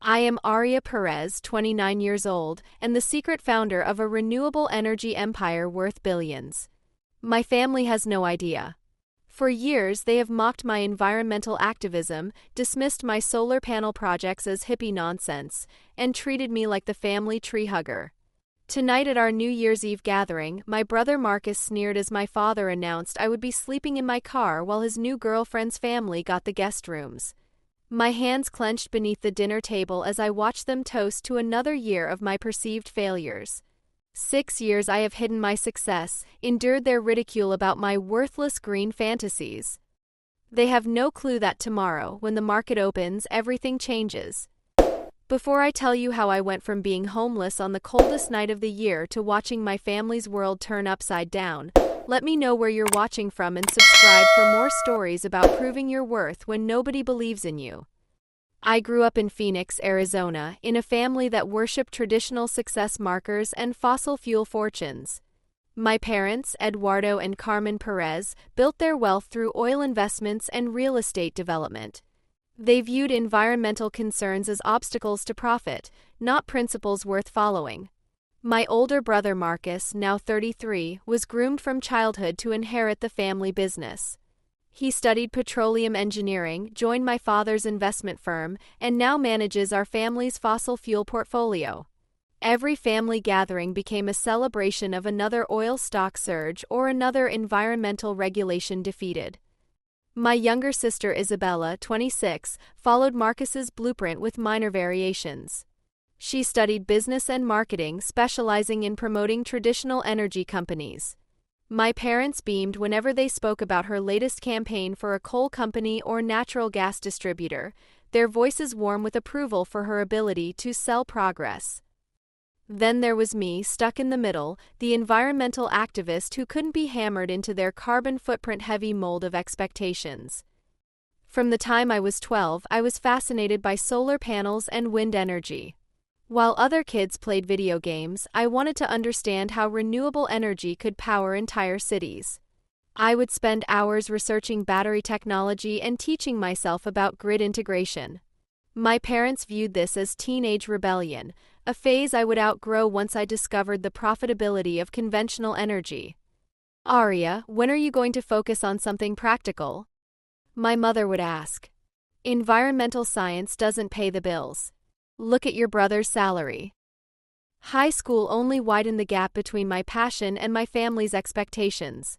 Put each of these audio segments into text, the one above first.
I am Aria Perez, 29 years old, and the secret founder of a renewable energy empire worth billions. My family has no idea. For years, they have mocked my environmental activism, dismissed my solar panel projects as hippie nonsense, and treated me like the family tree hugger. Tonight at our New Year's Eve gathering, my brother Marcus sneered as my father announced I would be sleeping in my car while his new girlfriend's family got the guest rooms. My hands clenched beneath the dinner table as I watched them toast to another year of my perceived failures. 6 years I have hidden my success, endured their ridicule about my worthless green fantasies. They have no clue that tomorrow, when the market opens, everything changes. Before I tell you how I went from being homeless on the coldest night of the year to watching my family's world turn upside down, let me know where you're watching from and subscribe for more stories about proving your worth when nobody believes in you. I grew up in Phoenix, Arizona, in a family that worshiped traditional success markers and fossil fuel fortunes. My parents, Eduardo and Carmen Perez, built their wealth through oil investments and real estate development. They viewed environmental concerns as obstacles to profit, not principles worth following. My older brother Marcus, now 33, was groomed from childhood to inherit the family business. He studied petroleum engineering, joined my father's investment firm, and now manages our family's fossil fuel portfolio. Every family gathering became a celebration of another oil stock surge or another environmental regulation defeated. My younger sister Isabella, 26, followed Marcus's blueprint with minor variations. She studied business and marketing, specializing in promoting traditional energy companies. My parents beamed whenever they spoke about her latest campaign for a coal company or natural gas distributor, their voices warm with approval for her ability to sell progress. Then there was me, stuck in the middle, the environmental activist who couldn't be hammered into their carbon footprint-heavy mold of expectations. From the time I was 12, I was fascinated by solar panels and wind energy. While other kids played video games, I wanted to understand how renewable energy could power entire cities. I would spend hours researching battery technology and teaching myself about grid integration. My parents viewed this as teenage rebellion, a phase I would outgrow once I discovered the profitability of conventional energy. Aria, when are you going to focus on something practical? My mother would ask. Environmental science doesn't pay the bills. Look at your brother's salary. High school only widened the gap between my passion and my family's expectations.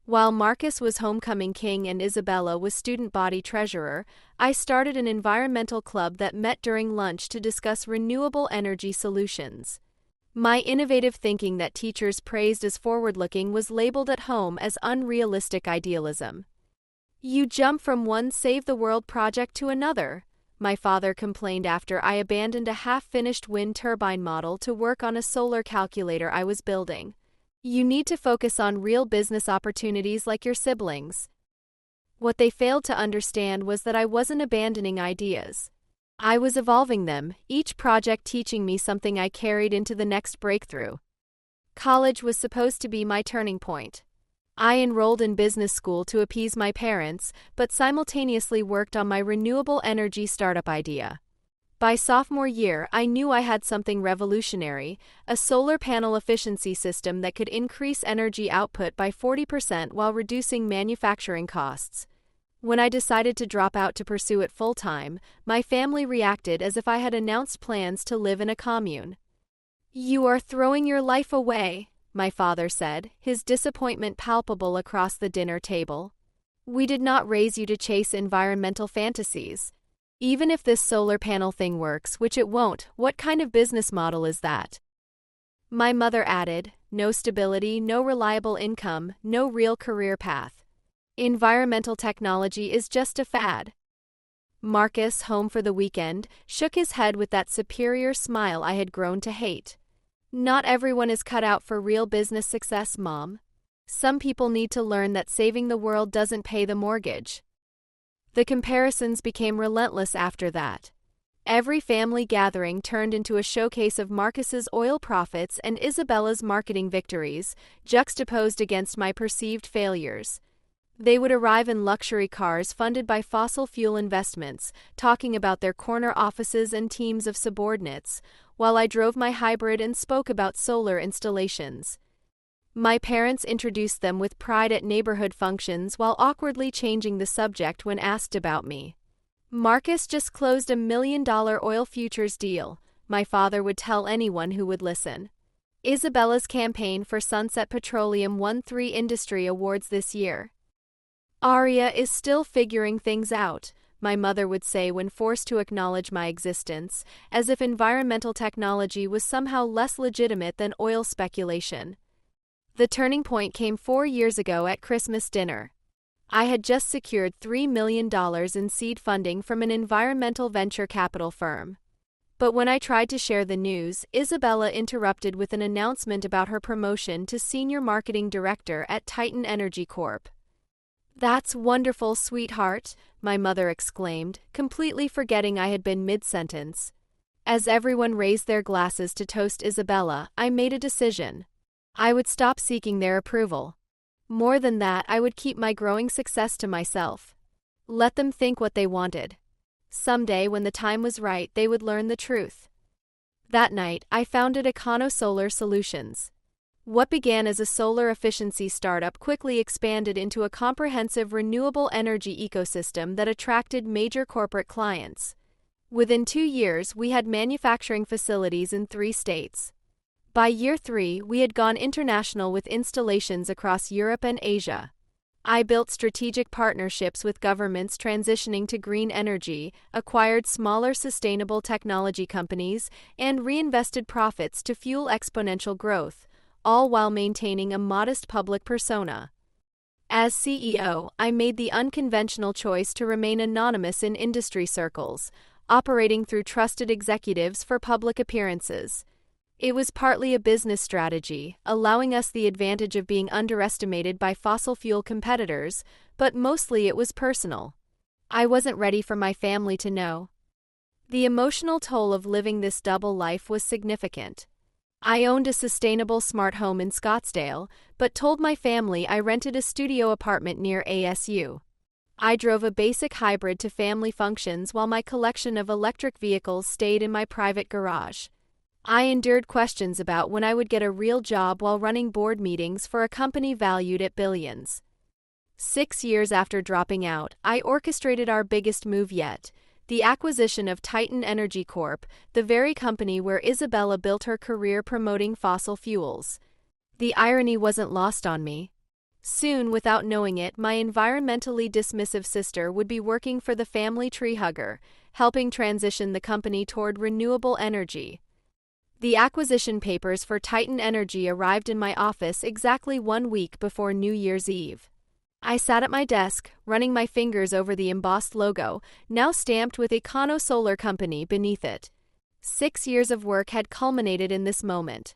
While Marcus was homecoming king and Isabella was student body treasurer, I started an environmental club that met during lunch to discuss renewable energy solutions. My innovative thinking that teachers praised as forward-looking was labeled at home as unrealistic idealism. You jump from one save-the-world project to another, my father complained after I abandoned a half-finished wind turbine model to work on a solar calculator I was building. You need to focus on real business opportunities like your siblings. What they failed to understand was that I wasn't abandoning ideas. I was evolving them, each project teaching me something I carried into the next breakthrough. College was supposed to be my turning point. I enrolled in business school to appease my parents, but simultaneously worked on my renewable energy startup idea. By sophomore year, I knew I had something revolutionary, a solar panel efficiency system that could increase energy output by 40% while reducing manufacturing costs. When I decided to drop out to pursue it full-time, my family reacted as if I had announced plans to live in a commune. "You are throwing your life away," my father said, his disappointment palpable across the dinner table. "We did not raise you to chase environmental fantasies. Even if this solar panel thing works, which it won't, what kind of business model is that?" My mother added, "No stability, no reliable income, no real career path. Environmental technology is just a fad." Marcus, home for the weekend, shook his head with that superior smile I had grown to hate. "Not everyone is cut out for real business success, Mom. Some people need to learn that saving the world doesn't pay the mortgage." The comparisons became relentless after that. Every family gathering turned into a showcase of Marcus's oil profits and Isabella's marketing victories, juxtaposed against my perceived failures. They would arrive in luxury cars funded by fossil fuel investments, talking about their corner offices and teams of subordinates, while I drove my hybrid and spoke about solar installations. My parents introduced them with pride at neighborhood functions while awkwardly changing the subject when asked about me. "Marcus just closed $1 million oil futures deal," my father would tell anyone who would listen. "Isabella's campaign for Sunset Petroleum won 3 industry awards this year." "Aria is still figuring things out," my mother would say when forced to acknowledge my existence, as if environmental technology was somehow less legitimate than oil speculation. The turning point came 4 years ago at Christmas dinner. I had just secured $3 million in seed funding from an environmental venture capital firm. But when I tried to share the news, Isabella interrupted with an announcement about her promotion to Senior Marketing Director at Titan Energy Corp. "That's wonderful, sweetheart," my mother exclaimed, completely forgetting I had been mid-sentence. As everyone raised their glasses to toast Isabella, I made a decision. I would stop seeking their approval. More than that, I would keep my growing success to myself. Let them think what they wanted. Someday, when the time was right, they would learn the truth. That night, I founded EconoSolar Solutions. What began as a solar efficiency startup quickly expanded into a comprehensive renewable energy ecosystem that attracted major corporate clients. Within 2 years, we had manufacturing facilities in 3 states. By year 3, we had gone international with installations across Europe and Asia. I built strategic partnerships with governments transitioning to green energy, acquired smaller sustainable technology companies, and reinvested profits to fuel exponential growth, all while maintaining a modest public persona. As CEO, I made the unconventional choice to remain anonymous in industry circles, operating through trusted executives for public appearances. It was partly a business strategy, allowing us the advantage of being underestimated by fossil fuel competitors, but mostly it was personal. I wasn't ready for my family to know. The emotional toll of living this double life was significant. I owned a sustainable smart home in Scottsdale, but told my family I rented a studio apartment near ASU. I drove a basic hybrid to family functions while my collection of electric vehicles stayed in my private garage. I endured questions about when I would get a real job while running board meetings for a company valued at billions. 6 years after dropping out, I orchestrated our biggest move yet, the acquisition of Titan Energy Corp., the very company where Isabella built her career promoting fossil fuels. The irony wasn't lost on me. Soon, without knowing it, my environmentally dismissive sister would be working for the family tree hugger, helping transition the company toward renewable energy. The acquisition papers for Titan Energy arrived in my office exactly 1 week before New Year's Eve. I sat at my desk, running my fingers over the embossed logo, now stamped with EconoSolar Company beneath it. 6 years of work had culminated in this moment.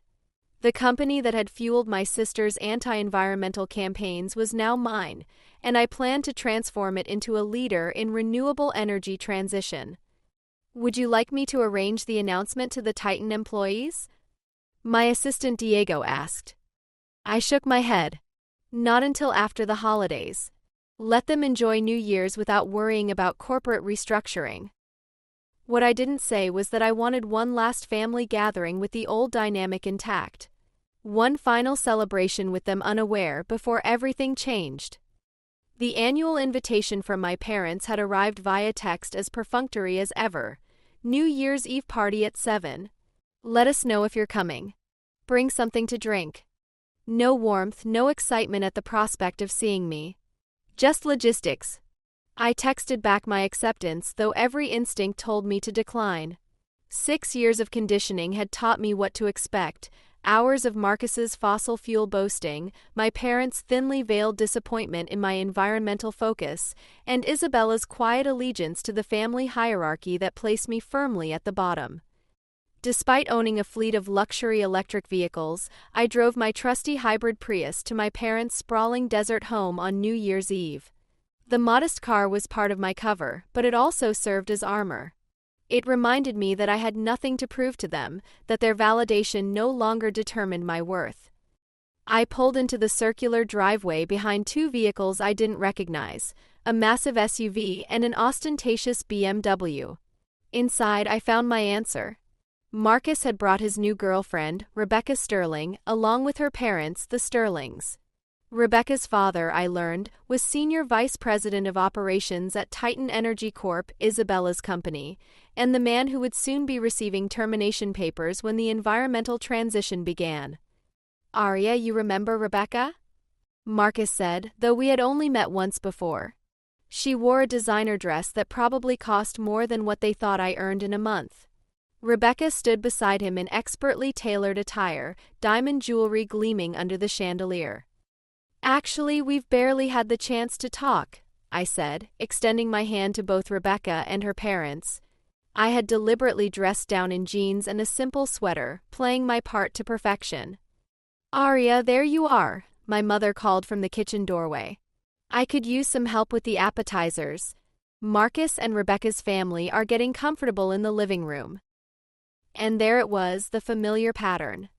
The company that had fueled my sister's anti-environmental campaigns was now mine, and I planned to transform it into a leader in renewable energy transition. "Would you like me to arrange the announcement to the Titan employees?" my assistant Diego asked. I shook my head. "Not until after the holidays. Let them enjoy New Year's without worrying about corporate restructuring." What I didn't say was that I wanted one last family gathering with the old dynamic intact. One final celebration with them unaware before everything changed. The annual invitation from my parents had arrived via text as perfunctory as ever. "New Year's Eve party at 7. Let us know if you're coming. Bring something to drink." No warmth, no excitement at the prospect of seeing me. Just logistics. I texted back my acceptance, though every instinct told me to decline. 6 years of conditioning had taught me what to expect. Hours of Marcus's fossil fuel boasting, my parents' thinly veiled disappointment in my environmental focus, and Isabella's quiet allegiance to the family hierarchy that placed me firmly at the bottom. Despite owning a fleet of luxury electric vehicles, I drove my trusty hybrid Prius to my parents' sprawling desert home on New Year's Eve. The modest car was part of my cover, but it also served as armor. It reminded me that I had nothing to prove to them, that their validation no longer determined my worth. I pulled into the circular driveway behind two vehicles I didn't recognize, a massive SUV and an ostentatious BMW. Inside, I found my answer. Marcus had brought his new girlfriend, Rebecca Sterling, along with her parents, the Sterlings. Rebecca's father, I learned, was Senior Vice President of Operations at Titan Energy Corp., Isabella's company, and the man who would soon be receiving termination papers when the environmental transition began. "Arya, you remember Rebecca?" Marcus said, though we had only met once before. She wore a designer dress that probably cost more than what they thought I earned in a month. Rebecca stood beside him in expertly tailored attire, diamond jewelry gleaming under the chandelier. "Actually, we've barely had the chance to talk," I said, extending my hand to both Rebecca and her parents. I had deliberately dressed down in jeans and a simple sweater, playing my part to perfection. "Arya, there you are," my mother called from the kitchen doorway. "I could use some help with the appetizers. Marcus and Rebecca's family are getting comfortable in the living room." And there it was, the familiar pattern.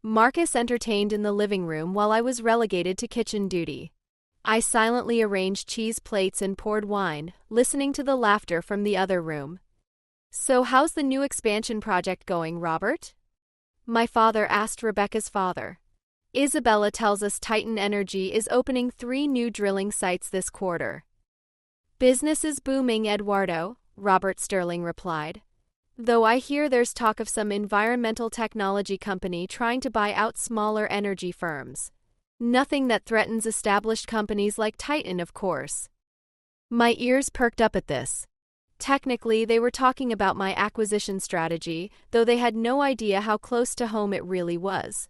Marcus entertained in the living room while I was relegated to kitchen duty. I silently arranged cheese plates and poured wine, listening to the laughter from the other room. "So how's the new expansion project going, Robert?" my father asked Rebecca's father. "Isabella tells us Titan Energy is opening 3 new drilling sites this quarter." "Business is booming, Eduardo," Robert Sterling replied. "Though I hear there's talk of some environmental technology company trying to buy out smaller energy firms. Nothing that threatens established companies like Titan, of course." My ears perked up at this. Technically, they were talking about my acquisition strategy, though they had no idea how close to home it really was.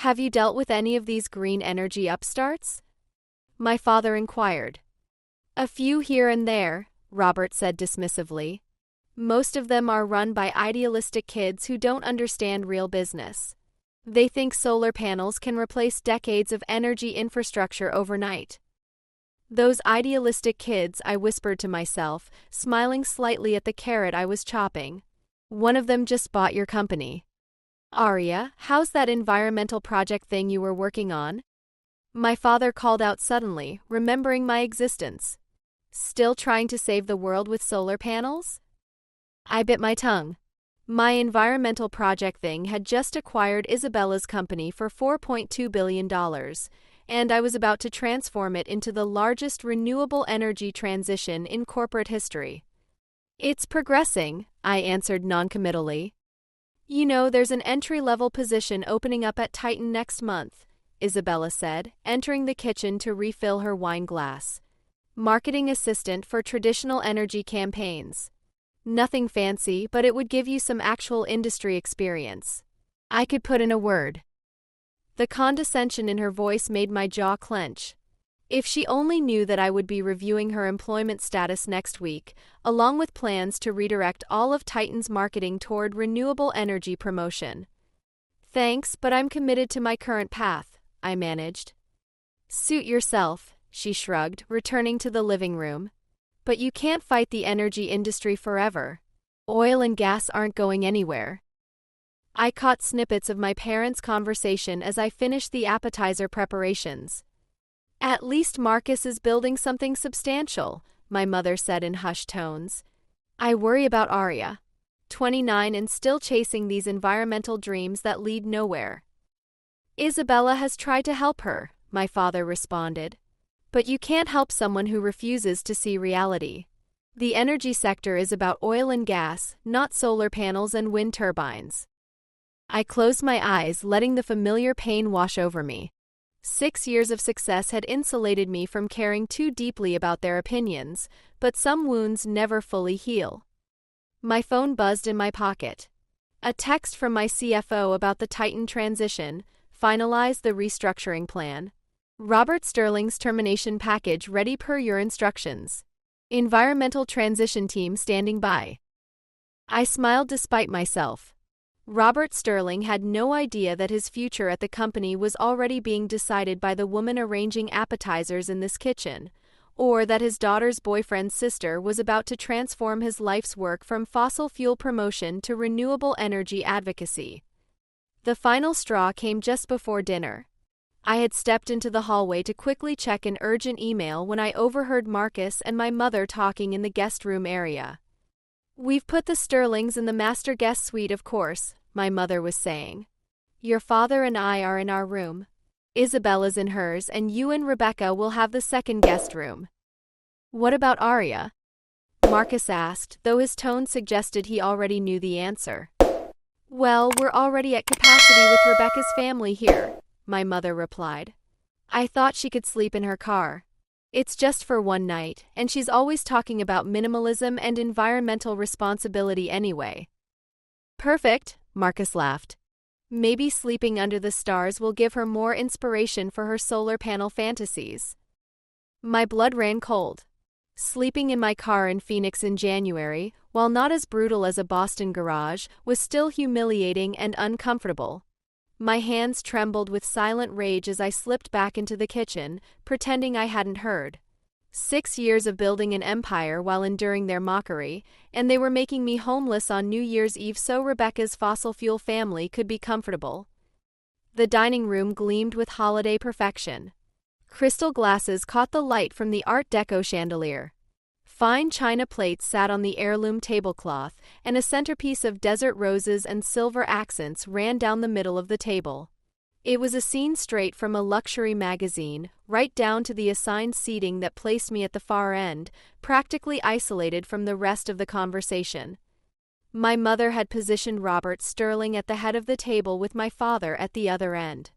"Have you dealt with any of these green energy upstarts?" my father inquired. "A few here and there," Robert said dismissively. "Most of them are run by idealistic kids who don't understand real business. They think solar panels can replace decades of energy infrastructure overnight." "Those idealistic kids," I whispered to myself, smiling slightly at the carrot I was chopping. "One of them just bought your company." "Arya, how's that environmental project thing you were working on?" my father called out suddenly, remembering my existence. "Still trying to save the world with solar panels?" I bit my tongue. My environmental project thing had just acquired Isabella's company for $4.2 billion, and I was about to transform it into the largest renewable energy transition in corporate history. "It's progressing," I answered noncommittally. "You know, there's an entry-level position opening up at Titan next month," Isabella said, entering the kitchen to refill her wine glass. "Marketing assistant for traditional energy campaigns. Nothing fancy, but it would give you some actual industry experience." I could put in a word. The condescension in her voice made my jaw clench. If she only knew that I would be reviewing her employment status next week, along with plans to redirect all of Titan's marketing toward renewable energy promotion. "Thanks, but I'm committed to my current path," I managed. "Suit yourself," she shrugged, returning to the living room. "But you can't fight the energy industry forever. Oil and gas aren't going anywhere." I caught snippets of my parents' conversation as I finished the appetizer preparations. "At least Marcus is building something substantial," my mother said in hushed tones. "I worry about Arya, 29 and still chasing these environmental dreams that lead nowhere." "Isabella has tried to help her," my father responded. "But you can't help someone who refuses to see reality. The energy sector is about oil and gas, not solar panels and wind turbines." I closed my eyes, letting the familiar pain wash over me. 6 years of success had insulated me from caring too deeply about their opinions, but some wounds never fully heal. My phone buzzed in my pocket. A text from my CFO about the Titan transition, finalized the restructuring plan. "Robert Sterling's termination package ready per your instructions. Environmental transition team standing by." I smiled despite myself. Robert Sterling had no idea that his future at the company was already being decided by the woman arranging appetizers in this kitchen, or that his daughter's boyfriend's sister was about to transform his life's work from fossil fuel promotion to renewable energy advocacy. The final straw came just before dinner. I had stepped into the hallway to quickly check an urgent email when I overheard Marcus and my mother talking in the guest room area. "We've put the Sterlings in the master guest suite, of course," my mother was saying. "Your father and I are in our room. Isabella's in hers, and you and Rebecca will have the second guest room." "What about Aria?" Marcus asked, though his tone suggested he already knew the answer. "Well, we're already at capacity with Rebecca's family here," my mother replied. "I thought she could sleep in her car. It's just for one night, and she's always talking about minimalism and environmental responsibility anyway." "Perfect," Marcus laughed. "Maybe sleeping under the stars will give her more inspiration for her solar panel fantasies." My blood ran cold. Sleeping in my car in Phoenix in January, while not as brutal as a Boston garage, was still humiliating and uncomfortable. My hands trembled with silent rage as I slipped back into the kitchen, pretending I hadn't heard. 6 years of building an empire while enduring their mockery, and they were making me homeless on New Year's Eve so Rebecca's fossil fuel family could be comfortable. The dining room gleamed with holiday perfection. Crystal glasses caught the light from the Art Deco chandelier. Fine china plates sat on the heirloom tablecloth, and a centerpiece of desert roses and silver accents ran down the middle of the table. It was a scene straight from a luxury magazine, right down to the assigned seating that placed me at the far end, practically isolated from the rest of the conversation. My mother had positioned Robert Sterling at the head of the table with my father at the other end.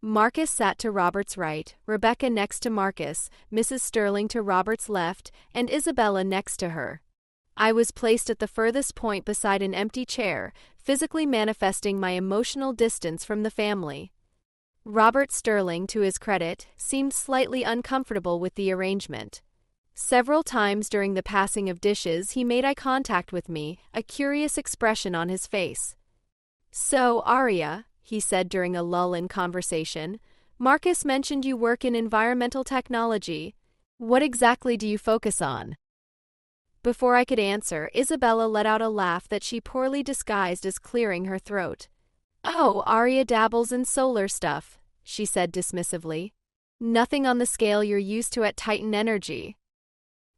Marcus sat to Robert's right, Rebecca next to Marcus, Mrs. Sterling to Robert's left, and Isabella next to her. I was placed at the furthest point beside an empty chair, physically manifesting my emotional distance from the family. Robert Sterling, to his credit, seemed slightly uncomfortable with the arrangement. Several times during the passing of dishes he made eye contact with me, a curious expression on his face. "So, Aria," he said during a lull in conversation, "Marcus mentioned you work in environmental technology. What exactly do you focus on?" Before I could answer, Isabella let out a laugh that she poorly disguised as clearing her throat. "Oh, Aria dabbles in solar stuff," she said dismissively. "Nothing on the scale you're used to at Titan Energy."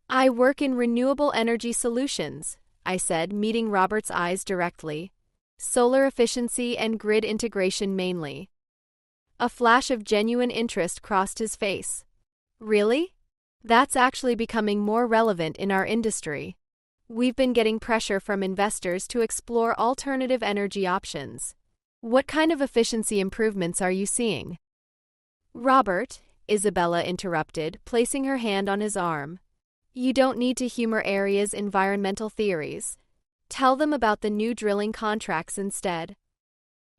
"I work in renewable energy solutions," I said, meeting Robert's eyes directly. "Solar efficiency and grid integration mainly." A flash of genuine interest crossed his face. "Really? That's actually becoming more relevant in our industry. We've been getting pressure from investors to explore alternative energy options. What kind of efficiency improvements are you seeing?" "Robert," Isabella interrupted, placing her hand on his arm, "you don't need to humor Aria's environmental theories. Tell them about the new drilling contracts instead."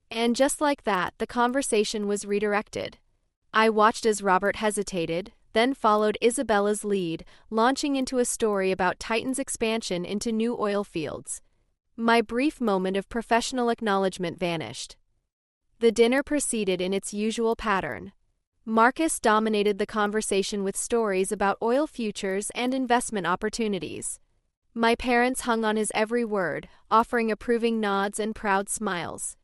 And just like that, the conversation was redirected. I watched as Robert hesitated, then followed Isabella's lead, launching into a story about Titan's expansion into new oil fields. My brief moment of professional acknowledgement vanished. The dinner proceeded in its usual pattern. Marcus dominated the conversation with stories about oil futures and investment opportunities. My parents hung on his every word, offering approving nods and proud smiles.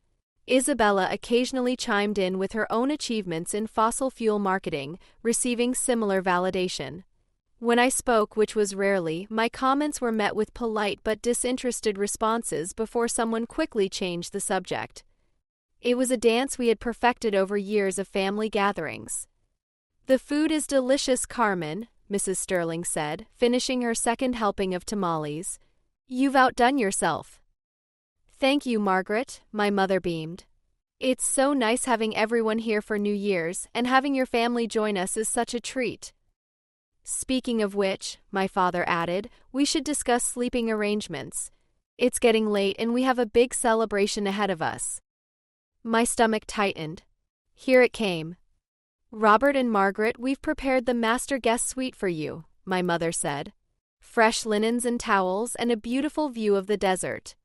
Isabella occasionally chimed in with her own achievements in fossil fuel marketing, receiving similar validation. When I spoke, which was rarely, my comments were met with polite but disinterested responses before someone quickly changed the subject. It was a dance we had perfected over years of family gatherings. "The food is delicious, Carmen," Mrs. Sterling said, finishing her second helping of tamales. "You've outdone yourself." "Thank you, Margaret," my mother beamed. "It's so nice having everyone here for New Year's, and having your family join us is such a treat." "Speaking of which," my father added, "we should discuss sleeping arrangements. It's getting late and we have a big celebration ahead of us." My stomach tightened. Here it came. "Robert and Margaret, we've prepared the master guest suite for you," my mother said. "Fresh linens and towels and a beautiful view of the desert."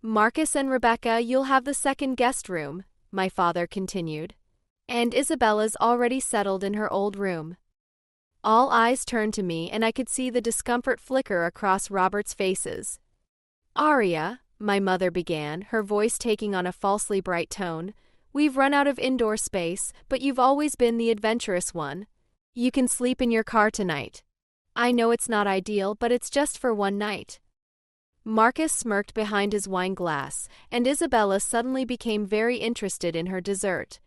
"Marcus and Rebecca, you'll have the second guest room," my father continued. "And Isabella's already settled in her old room." All eyes turned to me, and I could see the discomfort flicker across Robert's faces. "Aria," my mother began, her voice taking on a falsely bright tone, We've run out of indoor space, but you've always been the adventurous one. You can sleep in your car tonight. I know it's not ideal, but it's just for one night." Marcus smirked behind his wine glass, and Isabella suddenly became very interested in her dessert.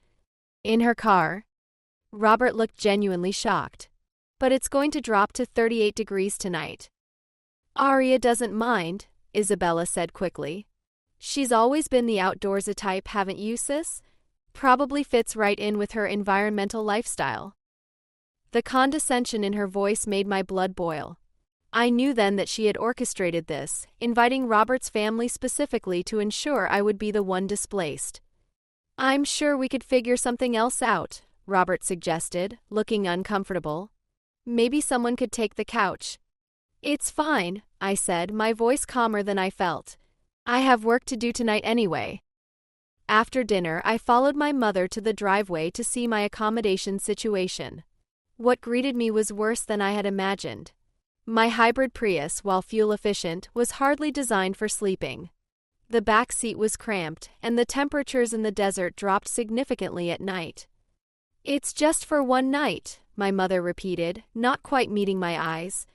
"In her car?" Robert looked genuinely shocked. "But it's going to drop to 38 degrees tonight." "Aria doesn't mind," Isabella said quickly. "She's always been the outdoorsy type, haven't you, sis? Probably fits right in with her environmental lifestyle." The condescension in her voice made my blood boil. I knew then that she had orchestrated this, inviting Robert's family specifically to ensure I would be the one displaced. "I'm sure we could figure something else out," Robert suggested, looking uncomfortable. "Maybe someone could take the couch." "It's fine," I said, my voice calmer than I felt. "I have work to do tonight anyway." After dinner, I followed my mother to the driveway to see my accommodation situation. What greeted me was worse than I had imagined. My hybrid Prius, while fuel-efficient, was hardly designed for sleeping. The back seat was cramped, and the temperatures in the desert dropped significantly at night. "It's just for one night," my mother repeated, not quite meeting my eyes.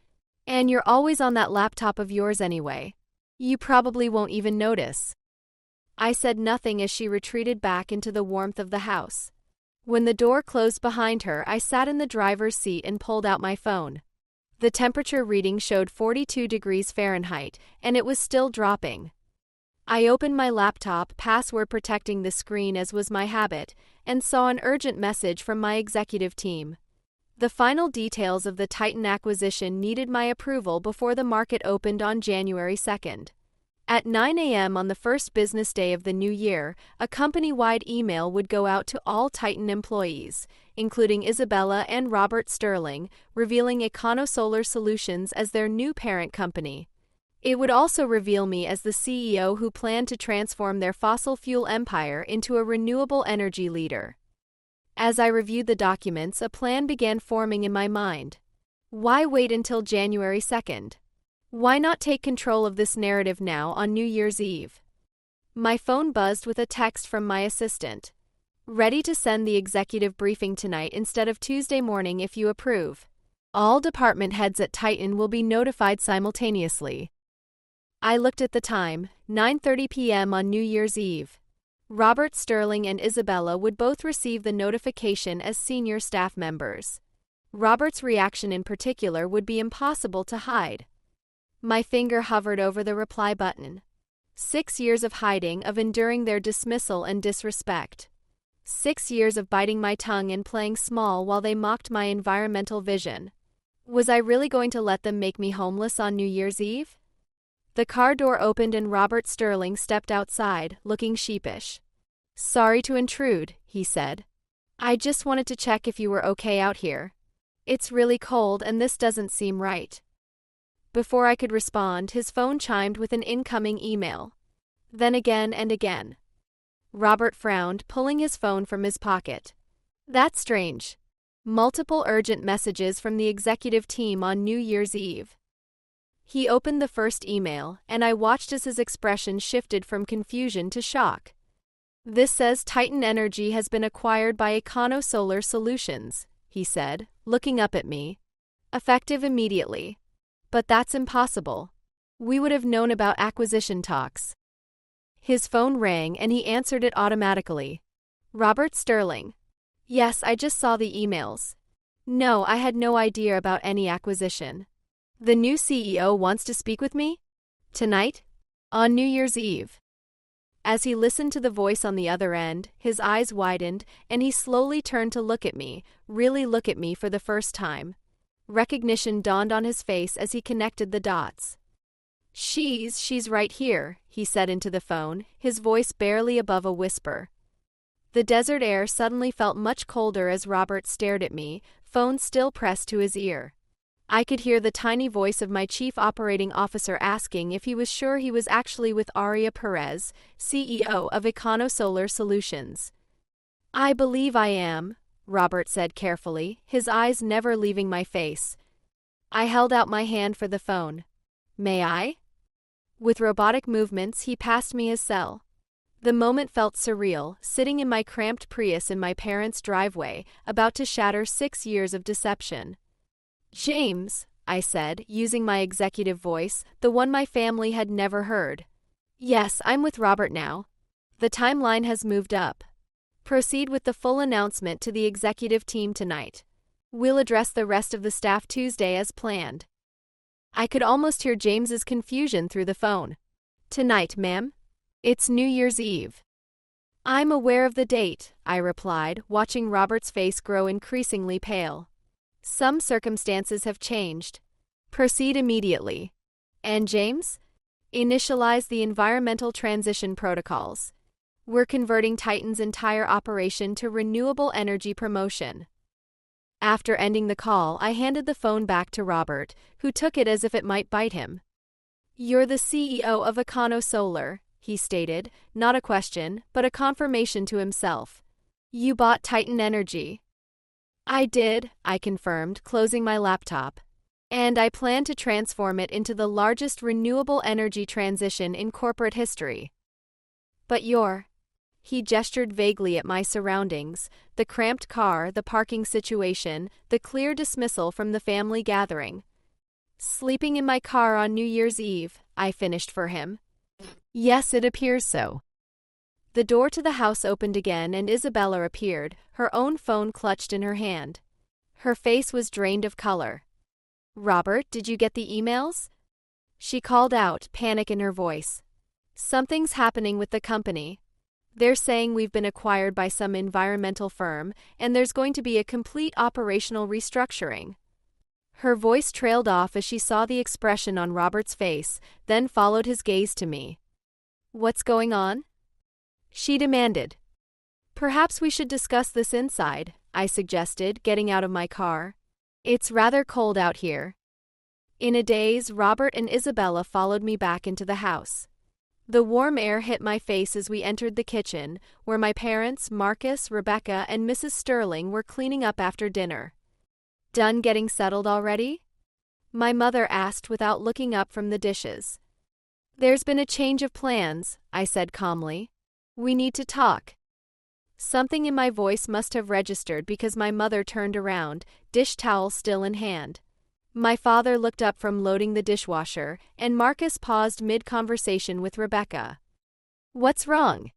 "And you're always on that laptop of yours anyway. You probably won't even notice." I said nothing as she retreated back into the warmth of the house. When the door closed behind her, I sat in the driver's seat and pulled out my phone. The temperature reading showed 42 degrees Fahrenheit, and it was still dropping. I opened my laptop, password protecting the screen as was my habit, and saw an urgent message from my executive team. The final details of the Titan acquisition needed my approval before the market opened on January 2nd. At 9 a.m. on the first business day of the new year, a company-wide email would go out to all Titan employees, including Isabella and Robert Sterling, revealing EconoSolar Solutions as their new parent company. It would also reveal me as the CEO who planned to transform their fossil fuel empire into a renewable energy leader. As I reviewed the documents, a plan began forming in my mind. Why wait until January 2nd? Why not take control of this narrative now on New Year's Eve? My phone buzzed with a text from my assistant. "Ready to send the executive briefing tonight instead of Tuesday morning if you approve. All department heads at Titan will be notified simultaneously." I looked at the time, 9:30 p.m. on New Year's Eve. Robert Sterling and Isabella would both receive the notification as senior staff members. Robert's reaction in particular would be impossible to hide. My finger hovered over the reply button. 6 years of hiding, of enduring their dismissal and disrespect. 6 years of biting my tongue and playing small while they mocked my environmental vision. Was I really going to let them make me homeless on New Year's Eve? The car door opened and Robert Sterling stepped outside, looking sheepish. "Sorry to intrude," he said. "I just wanted to check if you were okay out here. It's really cold and this doesn't seem right." Before I could respond, his phone chimed with an incoming email. Then again and again. Robert frowned, pulling his phone from his pocket. "That's strange. Multiple urgent messages from the executive team on New Year's Eve." He opened the first email, and I watched as his expression shifted from confusion to shock. "This says Titan Energy has been acquired by EconoSolar Solutions," he said, looking up at me. "Effective immediately. But that's impossible. We would have known about acquisition talks." His phone rang and he answered it automatically. "Robert Sterling." "Yes, I just saw the emails. No, I had no idea about any acquisition. The new CEO wants to speak with me? Tonight? On New Year's Eve?" As he listened to the voice on the other end, his eyes widened and he slowly turned to look at me, really look at me for the first time. Recognition dawned on his face as he connected the dots. She's right here," he said into the phone, his voice barely above a whisper. The desert air suddenly felt much colder as Robert stared at me, phone still pressed to his ear. I could hear the tiny voice of my chief operating officer asking if he was sure he was actually with Aria Perez, CEO of EconoSolar Solutions. "I believe I am," Robert said carefully, his eyes never leaving my face. I held out my hand for the phone. "May I?" With robotic movements, he passed me his cell. The moment felt surreal, sitting in my cramped Prius in my parents' driveway, about to shatter 6 years of deception. "James," I said, using my executive voice, the one my family had never heard. "Yes, I'm with Robert now. The timeline has moved up. Proceed with the full announcement to the executive team tonight. We'll address the rest of the staff Tuesday as planned." I could almost hear James's confusion through the phone. "Tonight, ma'am? It's New Year's Eve." "I'm aware of the date," I replied, watching Robert's face grow increasingly pale. "Some circumstances have changed. Proceed immediately. And James? Initialize the environmental transition protocols. We're converting Titan's entire operation to renewable energy promotion." After ending the call, I handed the phone back to Robert, who took it as if it might bite him. "You're the CEO of Econo Solar," he stated, not a question, but a confirmation to himself. "You bought Titan Energy." "I did," I confirmed, closing my laptop. "And I plan to transform it into the largest renewable energy transition in corporate history." "But you're—" He gestured vaguely at my surroundings, the cramped car, the parking situation, the clear dismissal from the family gathering. "Sleeping in my car on New Year's Eve," I finished for him. "Yes, it appears so." The door to the house opened again and Isabella appeared, her own phone clutched in her hand. Her face was drained of color. "Robert, did you get the emails?" She called out, panic in her voice. "Something's happening with the company. They're saying we've been acquired by some environmental firm, and there's going to be a complete operational restructuring." Her voice trailed off as she saw the expression on Robert's face, then followed his gaze to me. "What's going on?" she demanded. "Perhaps we should discuss this inside," I suggested, getting out of my car. "It's rather cold out here." In a daze, Robert and Isabella followed me back into the house. The warm air hit my face as we entered the kitchen, where my parents, Marcus, Rebecca, and Mrs. Sterling were cleaning up after dinner. "Done getting settled already?" my mother asked without looking up from the dishes. "There's been a change of plans," I said calmly. "We need to talk." Something in my voice must have registered because my mother turned around, dish towel still in hand. My father looked up from loading the dishwasher, and Marcus paused mid-conversation with Rebecca. "What's wrong?"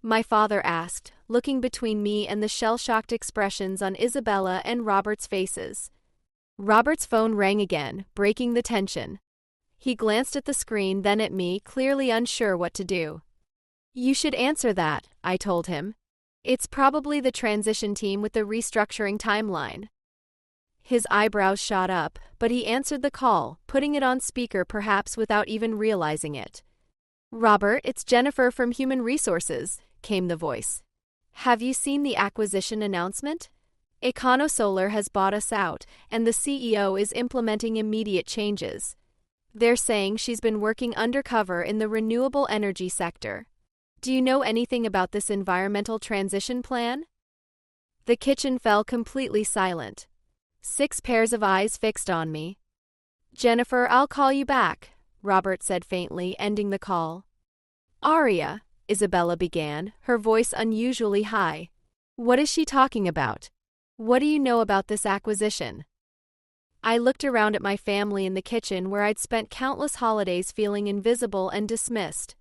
my father asked, looking between me and the shell-shocked expressions on Isabella and Robert's faces. Robert's phone rang again, breaking the tension. He glanced at the screen, then at me, clearly unsure what to do. "You should answer that," I told him. "It's probably the transition team with the restructuring timeline." His eyebrows shot up, but he answered the call, putting it on speaker perhaps without even realizing it. "Robert, it's Jennifer from Human Resources," came the voice. "Have you seen the acquisition announcement? Econo Solar has bought us out, and the CEO is implementing immediate changes. They're saying she's been working undercover in the renewable energy sector. Do you know anything about this environmental transition plan?" The kitchen fell completely silent. 6 pairs of eyes fixed on me. "Jennifer, I'll call you back," Robert said faintly, ending the call. "Aria," Isabella began, her voice unusually high. "What is she talking about? What do you know about this acquisition?" I looked around at my family in the kitchen where I'd spent countless holidays feeling invisible and dismissed.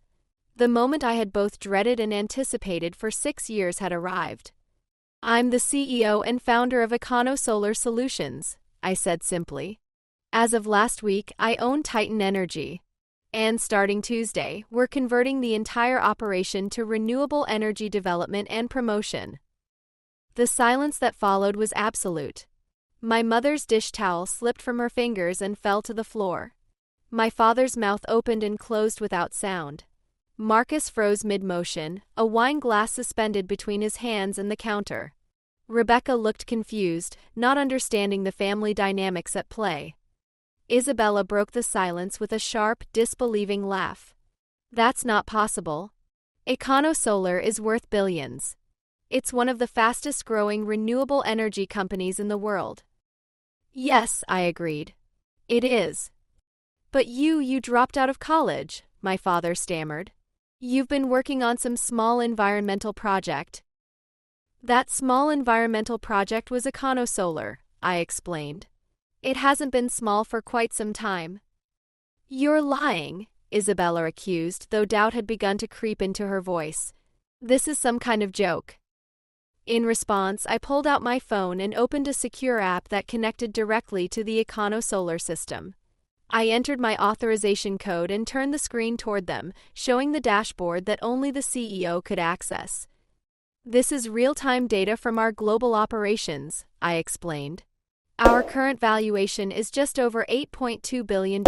The moment I had both dreaded and anticipated for 6 years had arrived. "I'm the CEO and founder of Econo Solar Solutions," I said simply. "As of last week, I own Titan Energy. And starting Tuesday, we're converting the entire operation to renewable energy development and promotion." The silence that followed was absolute. My mother's dish towel slipped from her fingers and fell to the floor. My father's mouth opened and closed without sound. Marcus froze mid-motion, a wine glass suspended between his hands and the counter. Rebecca looked confused, not understanding the family dynamics at play. Isabella broke the silence with a sharp, disbelieving laugh. "That's not possible. Econo Solar is worth billions. It's one of the fastest-growing renewable energy companies in the world." "Yes," I agreed. "It is." "But you dropped out of college," my father stammered. You've been working on some small environmental project. That small environmental project was EconoSolar, I explained. It hasn't been small for quite some time. You're lying, Isabella accused, though doubt had begun to creep into her voice. This is some kind of joke. In response, I pulled out my phone and opened a secure app that connected directly to the EconoSolar system. I entered my authorization code and turned the screen toward them, showing the dashboard that only the CEO could access. This is real-time data from our global operations, I explained. Our current valuation is just over $8.2 billion.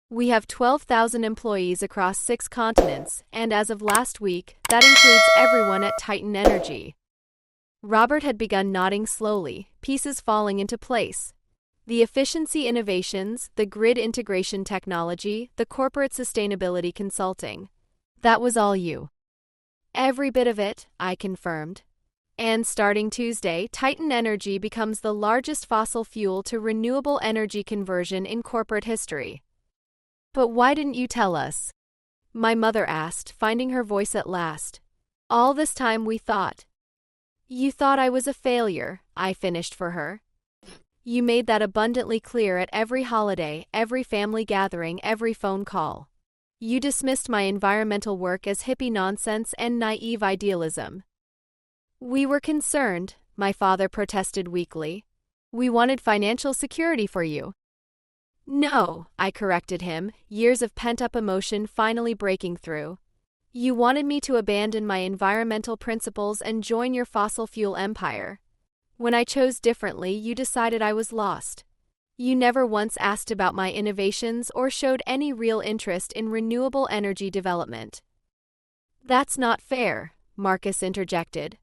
We have 12,000 employees across 6 continents, and as of last week, that includes everyone at Titan Energy. Robert had begun nodding slowly, pieces falling into place. The efficiency innovations, the grid integration technology, the corporate sustainability consulting. That was all you. Every bit of it, I confirmed. And starting Tuesday, Titan Energy becomes the largest fossil fuel to renewable energy conversion in corporate history. But why didn't you tell us? My mother asked, finding her voice at last. All this time we thought. You thought I was a failure, I finished for her. You made that abundantly clear at every holiday, every family gathering, every phone call. You dismissed my environmental work as hippie nonsense and naive idealism. We were concerned, my father protested weakly. We wanted financial security for you. No, I corrected him, years of pent-up emotion finally breaking through. You wanted me to abandon my environmental principles and join your fossil fuel empire. When I chose differently, you decided I was lost. You never once asked about my innovations or showed any real interest in renewable energy development. That's not fair, Marcus interjected.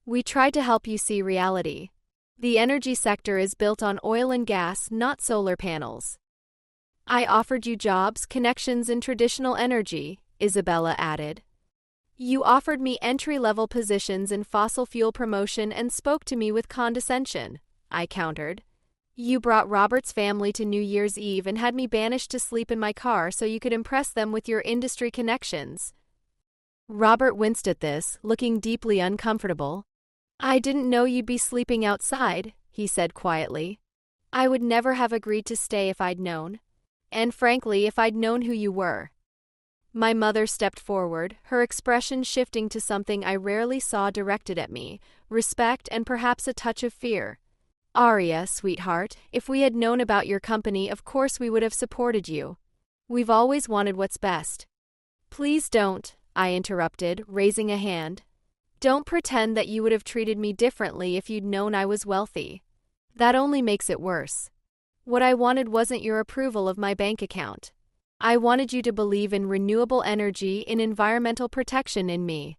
We tried to help you see reality. The energy sector is built on oil and gas, not solar panels. I offered you jobs, connections in traditional energy, Isabella added. You offered me entry-level positions in fossil fuel promotion and spoke to me with condescension, I countered. You brought Robert's family to New Year's Eve and had me banished to sleep in my car so you could impress them with your industry connections. Robert winced at this, looking deeply uncomfortable. I didn't know you'd be sleeping outside, he said quietly. I would never have agreed to stay if I'd known. And frankly, if I'd known who you were. My mother stepped forward, her expression shifting to something I rarely saw directed at me, respect and perhaps a touch of fear. Arya, sweetheart, if we had known about your company, of course we would have supported you. We've always wanted what's best. Please don't, I interrupted, raising a hand. Don't pretend that you would have treated me differently if you'd known I was wealthy. That only makes it worse. What I wanted wasn't your approval of my bank account. I wanted you to believe in renewable energy, in environmental protection in me.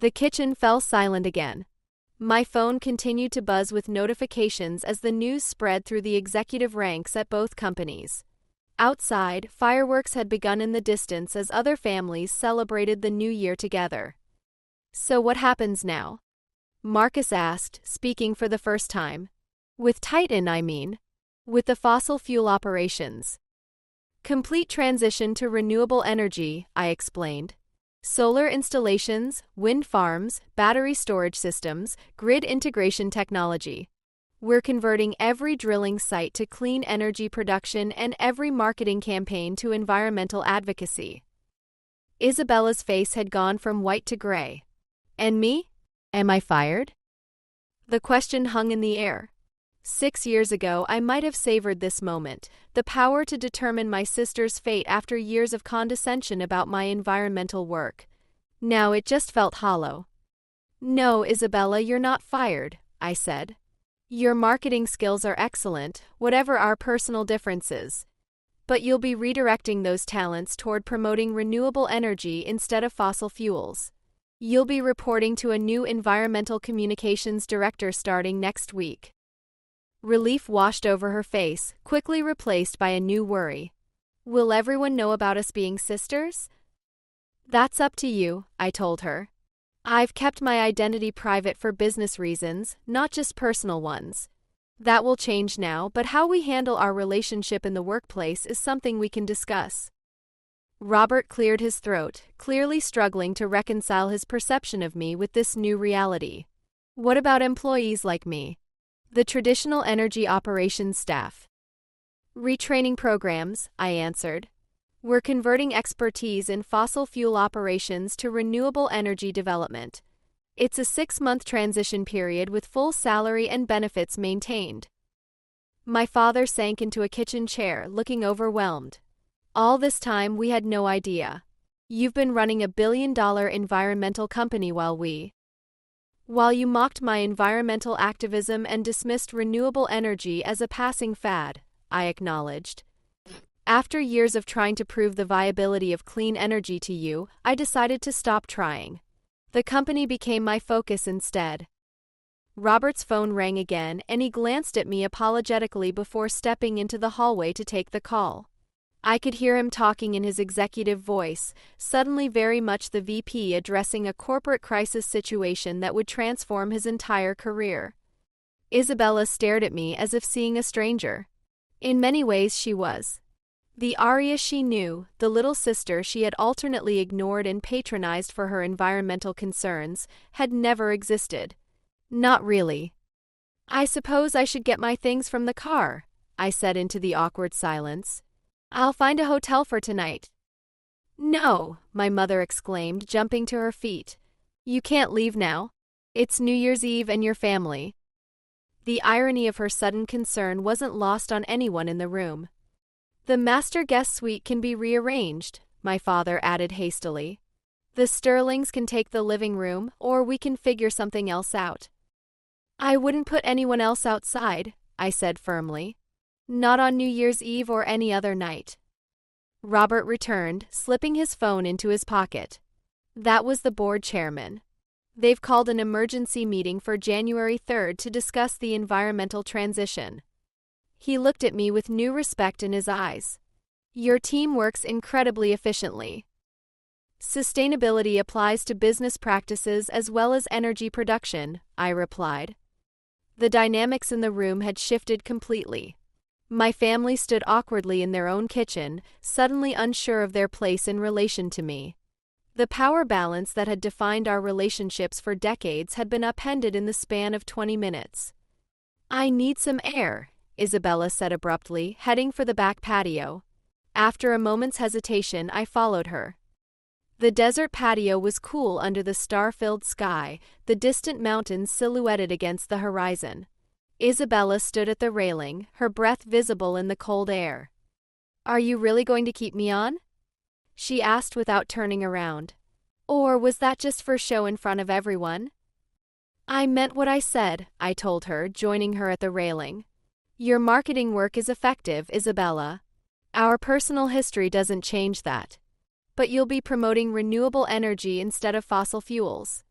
The kitchen fell silent again. My phone continued to buzz with notifications as the news spread through the executive ranks at both companies. Outside, fireworks had begun in the distance as other families celebrated the new year together. So what happens now? Marcus asked, speaking for the first time. With Titan, I mean. With the fossil fuel operations. Complete transition to renewable energy, I explained. Solar installations, wind farms, battery storage systems, grid integration technology. We're converting every drilling site to clean energy production and every marketing campaign to environmental advocacy. Isabella's face had gone from white to gray. And me? Am I fired? The question hung in the air. 6 years ago, I might have savored this moment, the power to determine my sister's fate after years of condescension about my environmental work. Now it just felt hollow. No, Isabella, you're not fired, I said. Your marketing skills are excellent, whatever our personal differences. But you'll be redirecting those talents toward promoting renewable energy instead of fossil fuels. You'll be reporting to a new environmental communications director starting next week. Relief washed over her face, quickly replaced by a new worry. Will everyone know about us being sisters? That's up to you, I told her. I've kept my identity private for business reasons, not just personal ones. That will change now, but how we handle our relationship in the workplace is something we can discuss. Robert cleared his throat, clearly struggling to reconcile his perception of me with this new reality. What about employees like me? The traditional energy operations staff. Retraining programs, I answered. We're converting expertise in fossil fuel operations to renewable energy development. It's a 6-month transition period with full salary and benefits maintained. My father sank into a kitchen chair, looking overwhelmed. All this time we had no idea. You've been running a billion-dollar environmental company while you mocked my environmental activism and dismissed renewable energy as a passing fad, I acknowledged. After years of trying to prove the viability of clean energy to you, I decided to stop trying. The company became my focus instead. Robert's phone rang again, and he glanced at me apologetically before stepping into the hallway to take the call. I could hear him talking in his executive voice, suddenly very much the VP addressing a corporate crisis situation that would transform his entire career. Isabella stared at me as if seeing a stranger. In many ways she was. The Arya she knew, the little sister she had alternately ignored and patronized for her environmental concerns, had never existed. Not really. I suppose I should get my things from the car, I said into the awkward silence. I'll find a hotel for tonight. No, my mother exclaimed, jumping to her feet. You can't leave now. It's New Year's Eve and your family. The irony of her sudden concern wasn't lost on anyone in the room. The master guest suite can be rearranged, my father added hastily. The Sterlings can take the living room, or we can figure something else out. I wouldn't put anyone else outside, I said firmly. Not on New Year's Eve or any other night. Robert returned, slipping his phone into his pocket. That was the board chairman. They've called an emergency meeting for January 3rd to discuss the environmental transition. He looked at me with new respect in his eyes. Your team works incredibly efficiently. Sustainability applies to business practices as well as energy production, I replied. The dynamics in the room had shifted completely. My family stood awkwardly in their own kitchen, suddenly unsure of their place in relation to me. The power balance that had defined our relationships for decades had been upended in the span of 20 minutes. I need some air, Isabella said abruptly, heading for the back patio. After a moment's hesitation, I followed her. The desert patio was cool under the star-filled sky, the distant mountains silhouetted against the horizon. Isabella stood at the railing, her breath visible in the cold air. Are you really going to keep me on? She asked without turning around. Or was that just for show in front of everyone? I meant what I said, I told her, joining her at the railing. Your marketing work is effective, Isabella. Our personal history doesn't change that. But you'll be promoting renewable energy instead of fossil fuels.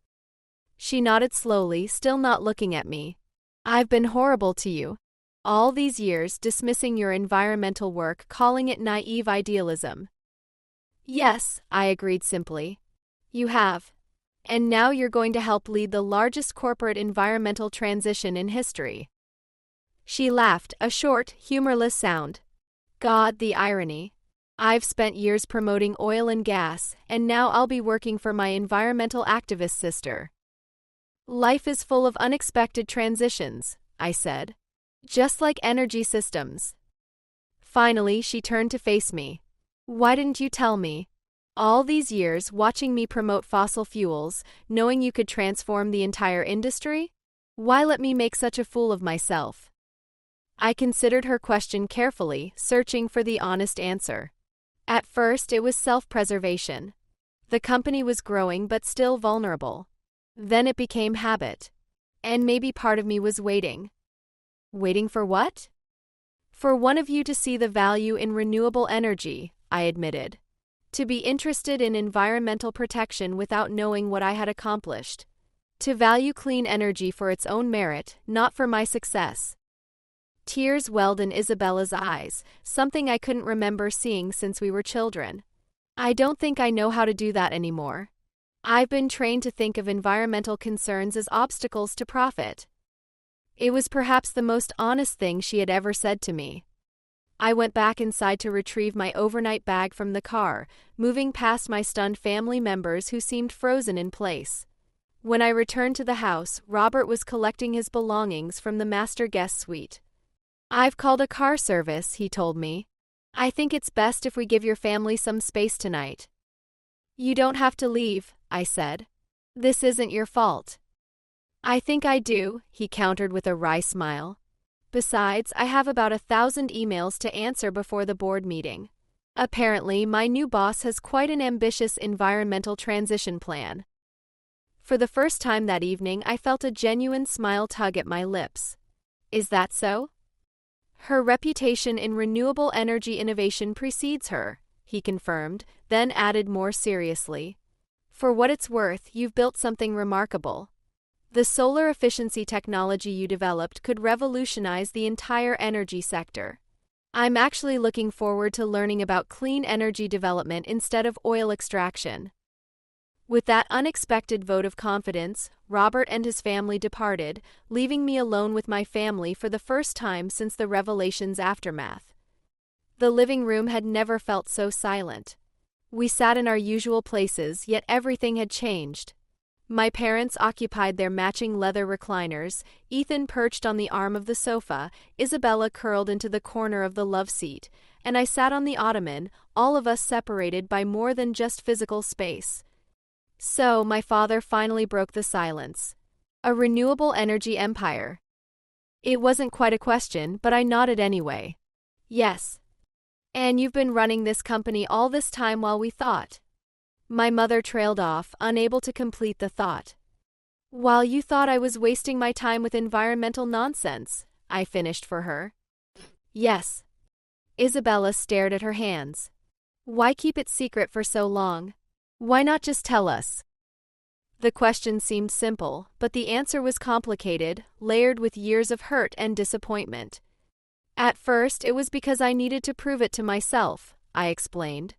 She nodded slowly, still not looking at me. I've been horrible to you. All these years dismissing your environmental work, calling it naive idealism. Yes, I agreed simply. You have. And now you're going to help lead the largest corporate environmental transition in history. She laughed, a short, humorless sound. God, the irony. I've spent years promoting oil and gas, and now I'll be working for my environmental activist sister. Life is full of unexpected transitions, I said. Just like energy systems. Finally, she turned to face me. Why didn't you tell me? All these years, watching me promote fossil fuels, knowing you could transform the entire industry? Why let me make such a fool of myself? I considered her question carefully, searching for the honest answer. At first, it was self-preservation. The company was growing but still vulnerable. Then it became habit. And maybe part of me was waiting. Waiting for what? For one of you to see the value in renewable energy, I admitted. To be interested in environmental protection without knowing what I had accomplished. To value clean energy for its own merit, not for my success. Tears welled in Isabella's eyes, something I couldn't remember seeing since we were children. I don't think I know how to do that anymore. I've been trained to think of environmental concerns as obstacles to profit. It was perhaps the most honest thing she had ever said to me. I went back inside to retrieve my overnight bag from the car, moving past my stunned family members who seemed frozen in place. When I returned to the house, Robert was collecting his belongings from the master guest suite. "I've called a car service," he told me. "I think it's best if we give your family some space tonight." "You don't have to leave," I said. "This isn't your fault." "I think I do," he countered with a wry smile. "Besides, I have about 1,000 emails to answer before the board meeting. Apparently, my new boss has quite an ambitious environmental transition plan." For the first time that evening, I felt a genuine smile tug at my lips. "Is that so?" "Her reputation in renewable energy innovation precedes her," he confirmed, then added more seriously. "For what it's worth, you've built something remarkable. The solar efficiency technology you developed could revolutionize the entire energy sector. I'm actually looking forward to learning about clean energy development instead of oil extraction." With that unexpected vote of confidence, Robert and his family departed, leaving me alone with my family for the first time since the revelation's aftermath. The living room had never felt so silent. We sat in our usual places, yet everything had changed. My parents occupied their matching leather recliners, Ethan perched on the arm of the sofa, Isabella curled into the corner of the love seat, and I sat on the ottoman, all of us separated by more than just physical space. So, my father finally broke the silence. "A renewable energy empire." It wasn't quite a question, but I nodded anyway. "Yes." "And you've been running this company all this time while we thought." My mother trailed off, unable to complete the thought. "While you thought I was wasting my time with environmental nonsense," I finished for her. "Yes." Isabella stared at her hands. "Why keep it secret for so long? Why not just tell us?" The question seemed simple, but the answer was complicated, layered with years of hurt and disappointment. "At first, it was because I needed to prove it to myself," I explained.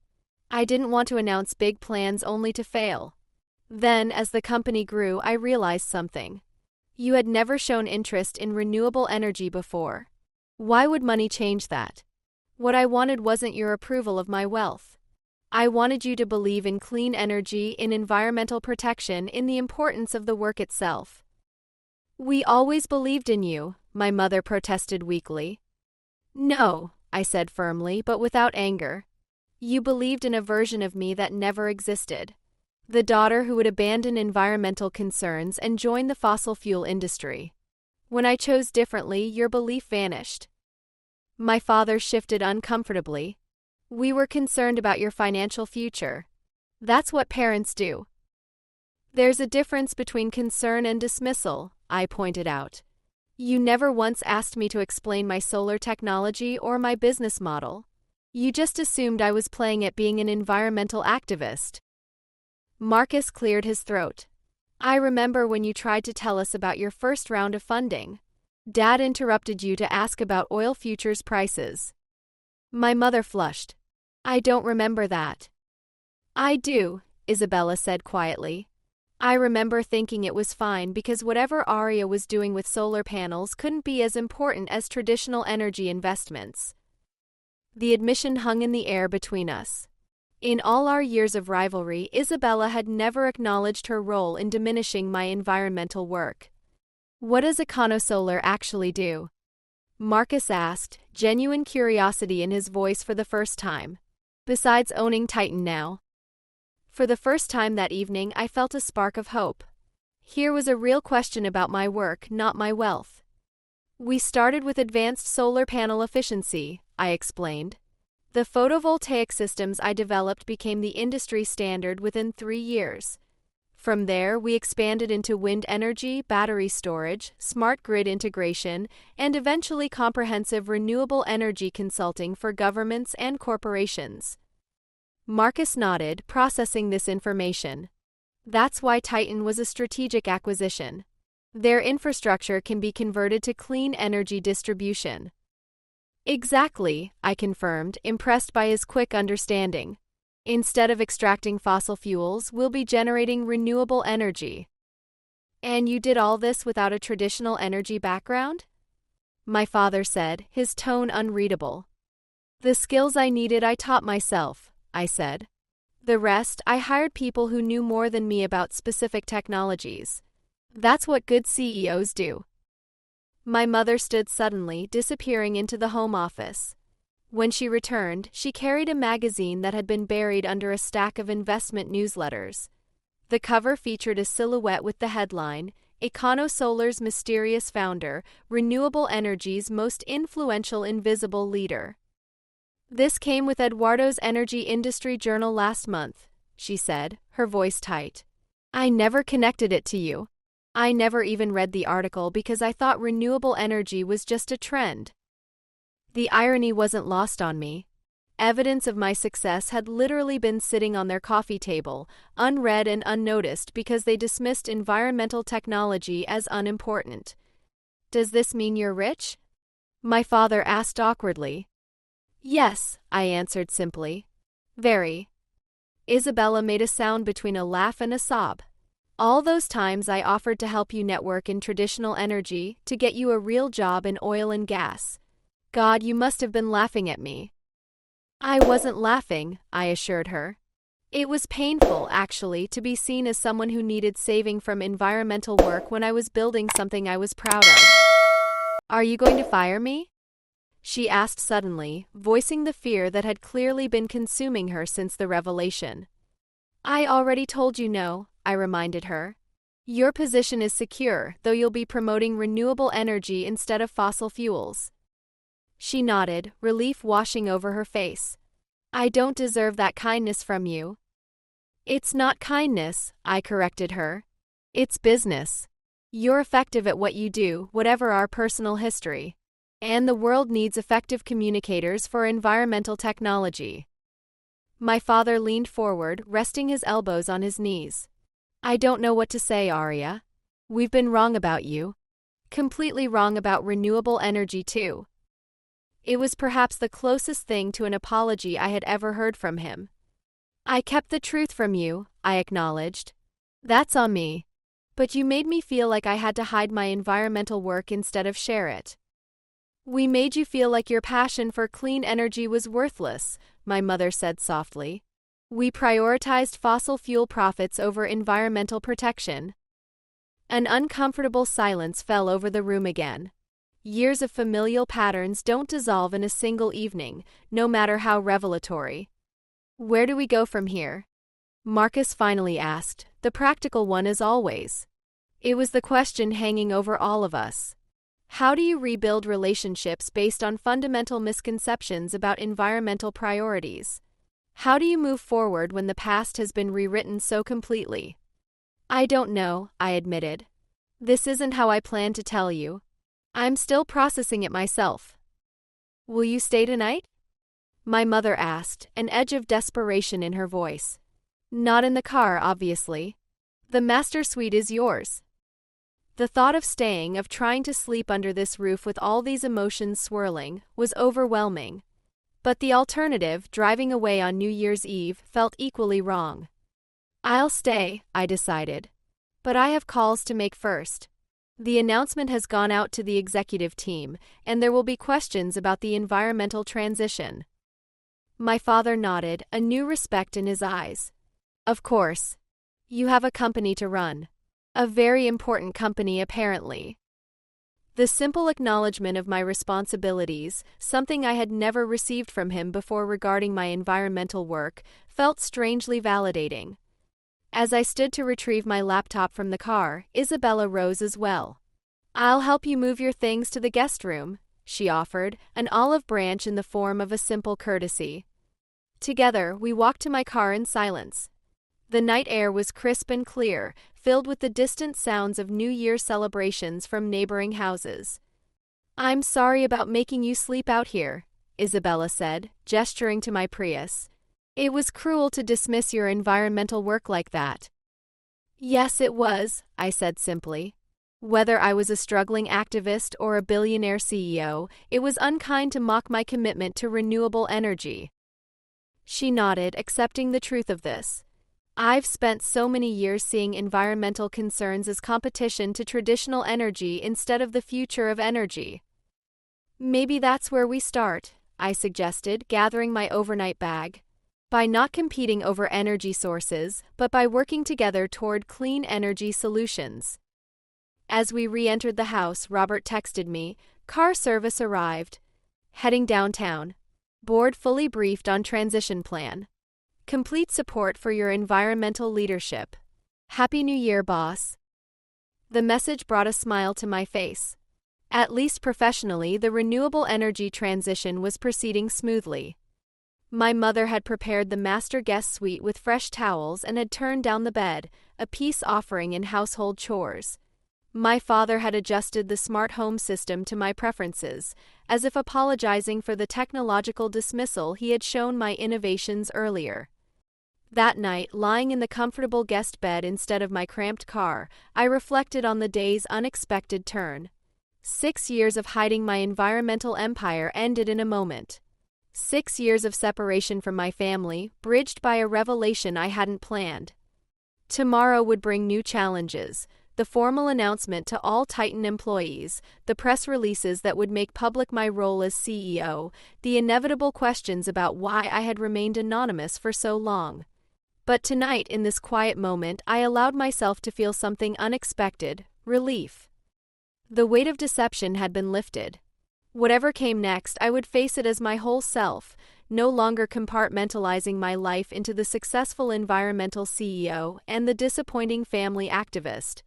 "I didn't want to announce big plans only to fail. Then, as the company grew, I realized something. You had never shown interest in renewable energy before. Why would money change that? What I wanted wasn't your approval of my wealth. I wanted you to believe in clean energy, in environmental protection, in the importance of the work itself." "We always believed in you," my mother protested weakly. "No," I said firmly, but without anger. "You believed in a version of me that never existed. The daughter who would abandon environmental concerns and join the fossil fuel industry. When I chose differently, your belief vanished." My father shifted uncomfortably. "We were concerned about your financial future. That's what parents do." "There's a difference between concern and dismissal," I pointed out. "You never once asked me to explain my solar technology or my business model. You just assumed I was playing at being an environmental activist." Marcus cleared his throat. "I remember when you tried to tell us about your first round of funding. Dad interrupted you to ask about oil futures prices." My mother flushed. "I don't remember that." "I do," Isabella said quietly. "I remember thinking it was fine because whatever Aria was doing with solar panels couldn't be as important as traditional energy investments." The admission hung in the air between us. In all our years of rivalry, Isabella had never acknowledged her role in diminishing my environmental work. "What does Econosolar actually do?" Marcus asked, genuine curiosity in his voice for the first time. "Besides owning Titan now." For the first time that evening, I felt a spark of hope. Here was a real question about my work, not my wealth. "We started with advanced solar panel efficiency," I explained. "The photovoltaic systems I developed became the industry standard within 3 years. From there, we expanded into wind energy, battery storage, smart grid integration, and eventually comprehensive renewable energy consulting for governments and corporations." Marcus nodded, processing this information. "That's why Titan was a strategic acquisition. Their infrastructure can be converted to clean energy distribution." "Exactly," I confirmed, impressed by his quick understanding. "Instead of extracting fossil fuels, we'll be generating renewable energy." "And you did all this without a traditional energy background?" My father said, his tone unreadable. The skills I needed I taught myself, I said. The rest, I hired people who knew more than me about specific technologies. That's what good CEOs do. My mother stood suddenly, disappearing into the home office. When she returned, she carried a magazine that had been buried under a stack of investment newsletters. The cover featured a silhouette with the headline, "EconoSolar's Mysterious Founder, Renewable Energy's Most Influential Invisible Leader." "This came with Eduardo's Energy Industry Journal last month," she said, her voice tight. "I never connected it to you. I never even read the article because I thought renewable energy was just a trend." The irony wasn't lost on me. Evidence of my success had literally been sitting on their coffee table, unread and unnoticed because they dismissed environmental technology as unimportant. "Does this mean you're rich?" my father asked awkwardly. "Yes," I answered simply. "Very." Isabella made a sound between a laugh and a sob. "All those times I offered to help you network in traditional energy, to get you a real job in oil and gas. God, you must have been laughing at me." "I wasn't laughing," I assured her. "It was painful, actually, to be seen as someone who needed saving from environmental work when I was building something I was proud of." "Are you going to fire me?" she asked suddenly, voicing the fear that had clearly been consuming her since the revelation. "I already told you no," I reminded her. "Your position is secure, though you'll be promoting renewable energy instead of fossil fuels." She nodded, relief washing over her face. "I don't deserve that kindness from you." "It's not kindness," I corrected her. "It's business. You're effective at what you do, whatever our personal history. And the world needs effective communicators for environmental technology." My father leaned forward, resting his elbows on his knees. "I don't know what to say, Arya. We've been wrong about you. Completely wrong about renewable energy, too." It was perhaps the closest thing to an apology I had ever heard from him. "I kept the truth from you," I acknowledged. "That's on me. But you made me feel like I had to hide my environmental work instead of share it." "We made you feel like your passion for clean energy was worthless," my mother said softly. "We prioritized fossil fuel profits over environmental protection." An uncomfortable silence fell over the room again. Years of familial patterns don't dissolve in a single evening, no matter how revelatory. "Where do we go from here?" Marcus finally asked, the practical one as always. It was the question hanging over all of us. How do you rebuild relationships based on fundamental misconceptions about environmental priorities? How do you move forward when the past has been rewritten so completely? "I don't know," I admitted. "This isn't how I planned to tell you. I'm still processing it myself." "Will you stay tonight?" my mother asked, an edge of desperation in her voice. "Not in the car, obviously. The master suite is yours." The thought of staying, of trying to sleep under this roof with all these emotions swirling, was overwhelming. But the alternative, driving away on New Year's Eve, felt equally wrong. "I'll stay," I decided. "But I have calls to make first. The announcement has gone out to the executive team, and there will be questions about the environmental transition." My father nodded, a new respect in his eyes. "Of course. You have a company to run. A very important company, apparently." The simple acknowledgement of my responsibilities, something I had never received from him before regarding my environmental work, felt strangely validating. As I stood to retrieve my laptop from the car, Isabella rose as well. "I'll help you move your things to the guest room," she offered, an olive branch in the form of a simple courtesy. Together, we walked to my car in silence. The night air was crisp and clear, filled with the distant sounds of New Year celebrations from neighboring houses. "I'm sorry about making you sleep out here," Isabella said, gesturing to my Prius. "It was cruel to dismiss your environmental work like that." "Yes, it was," I said simply. Whether I was a struggling activist or a billionaire CEO, it was unkind to mock my commitment to renewable energy. She nodded, accepting the truth of this. "I've spent so many years seeing environmental concerns as competition to traditional energy instead of the future of energy." "Maybe that's where we start," I suggested, gathering my overnight bag. By not competing over energy sources, but by working together toward clean energy solutions. As we re-entered the house, Robert texted me, "Car service arrived. Heading downtown. Board fully briefed on transition plan. Complete support for your environmental leadership. Happy New Year, boss." The message brought a smile to my face. At least professionally, the renewable energy transition was proceeding smoothly. My mother had prepared the master guest suite with fresh towels and had turned down the bed, a peace offering in household chores. My father had adjusted the smart home system to my preferences, as if apologizing for the technological dismissal he had shown my innovations earlier. That night, lying in the comfortable guest bed instead of my cramped car, I reflected on the day's unexpected turn. 6 years of hiding my environmental empire ended in a moment. 6 years of separation from my family, bridged by a revelation I hadn't planned. Tomorrow would bring new challenges. The formal announcement to all Titan employees, the press releases that would make public my role as CEO, the inevitable questions about why I had remained anonymous for so long. But tonight, in this quiet moment, I allowed myself to feel something unexpected: relief. The weight of deception had been lifted. Whatever came next, I would face it as my whole self, no longer compartmentalizing my life into the successful environmental CEO and the disappointing family activist.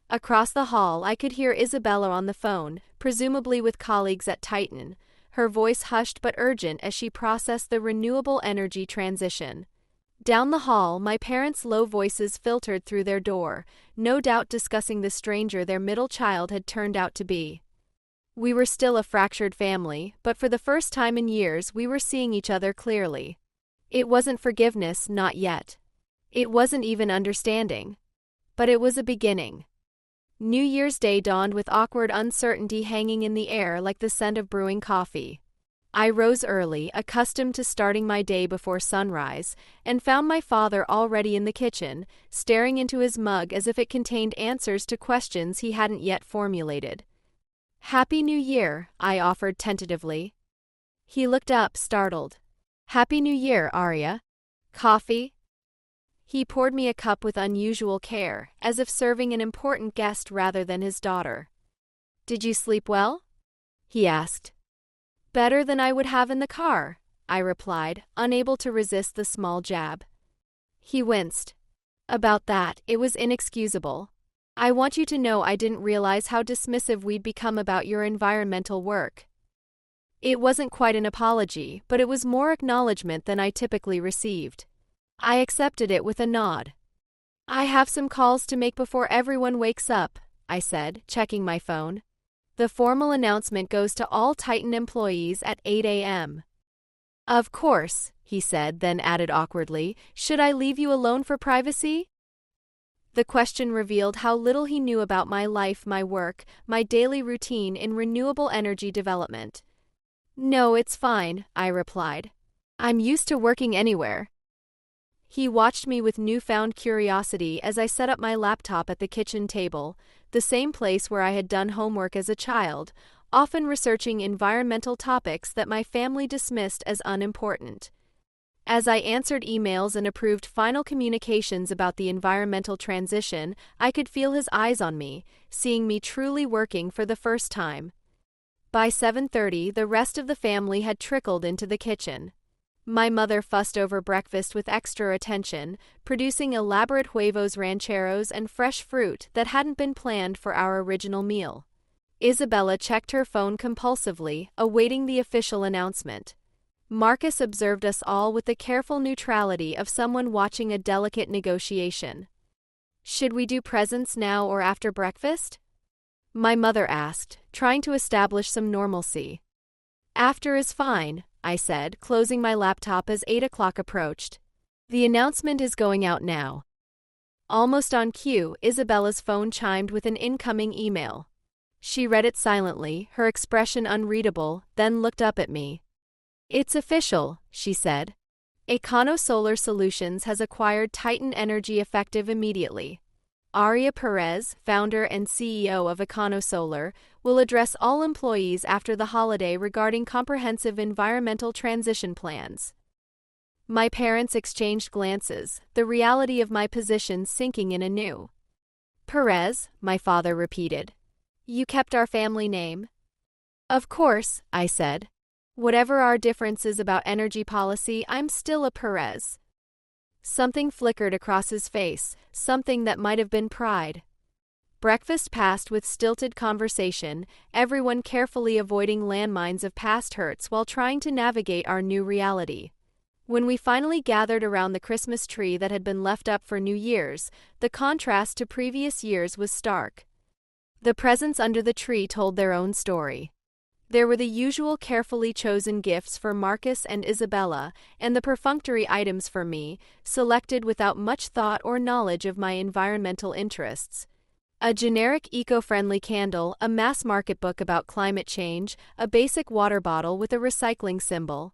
Across the hall, I could hear Isabella on the phone, presumably with colleagues at Titan, her voice hushed but urgent as she processed the renewable energy transition. Down the hall, my parents' low voices filtered through their door, no doubt discussing the stranger their middle child had turned out to be. We were still a fractured family, but for the first time in years we were seeing each other clearly. It wasn't forgiveness, not yet. It wasn't even understanding. But it was a beginning. New Year's Day dawned with awkward uncertainty hanging in the air like the scent of brewing coffee. I rose early, accustomed to starting my day before sunrise, and found my father already in the kitchen, staring into his mug as if it contained answers to questions he hadn't yet formulated. "Happy New Year," I offered tentatively. He looked up, startled. "Happy New Year, Arya. Coffee?" He poured me a cup with unusual care, as if serving an important guest rather than his daughter. "Did you sleep well?" he asked. "Better than I would have in the car," I replied, unable to resist the small jab. He winced. "About that, it was inexcusable. I want you to know I didn't realize how dismissive we'd become about your environmental work." It wasn't quite an apology, but it was more acknowledgement than I typically received. I accepted it with a nod. "I have some calls to make before everyone wakes up," I said, checking my phone. "The formal announcement goes to all Titan employees at 8 a.m. "Of course," he said, then added awkwardly, "Should I leave you alone for privacy?" The question revealed how little he knew about my life, my work, my daily routine in renewable energy development. "No, it's fine," I replied. "I'm used to working anywhere." He watched me with newfound curiosity as I set up my laptop at the kitchen table, the same place where I had done homework as a child, often researching environmental topics that my family dismissed as unimportant. As I answered emails and approved final communications about the environmental transition, I could feel his eyes on me, seeing me truly working for the first time. By 7:30, the rest of the family had trickled into the kitchen. My mother fussed over breakfast with extra attention, producing elaborate huevos rancheros and fresh fruit that hadn't been planned for our original meal. Isabella checked her phone compulsively, awaiting the official announcement. Marcus observed us all with the careful neutrality of someone watching a delicate negotiation. "Should we do presents now or after breakfast?" my mother asked, trying to establish some normalcy. "After is fine," I said, closing my laptop as 8 o'clock approached. "The announcement is going out now." Almost on cue, Isabella's phone chimed with an incoming email. She read it silently, her expression unreadable, then looked up at me. "It's official," she said. "Econo Solar Solutions has acquired Titan Energy effective immediately. Aria Perez, founder and CEO of EconoSolar, will address all employees after the holiday regarding comprehensive environmental transition plans. My parents exchanged glances, the reality of my position sinking in anew. Perez, my father repeated. You kept our family name. Of course, I said. Whatever our differences about energy policy, I'm still a Perez. Something flickered across his face, something that might have been pride. Breakfast passed with stilted conversation, everyone carefully avoiding landmines of past hurts while trying to navigate our new reality. When we finally gathered around the Christmas tree that had been left up for New Year's, the contrast to previous years was stark. The presents under the tree told their own story. There were the usual carefully chosen gifts for Marcus and Isabella, and the perfunctory items for me, selected without much thought or knowledge of my environmental interests. A generic eco-friendly candle, a mass-market book about climate change, a basic water bottle with a recycling symbol.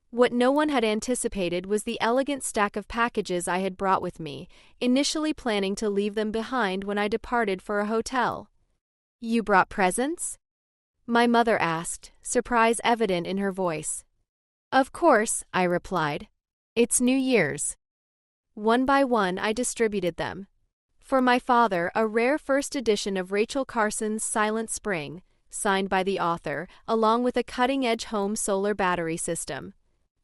What no one had anticipated was the elegant stack of packages I had brought with me, initially planning to leave them behind when I departed for a hotel. You brought presents? My mother asked, surprise evident in her voice. Of course, I replied. It's New Year's. One by one I distributed them. For my father, a rare first edition of Rachel Carson's Silent Spring, signed by the author, along with a cutting-edge home solar battery system.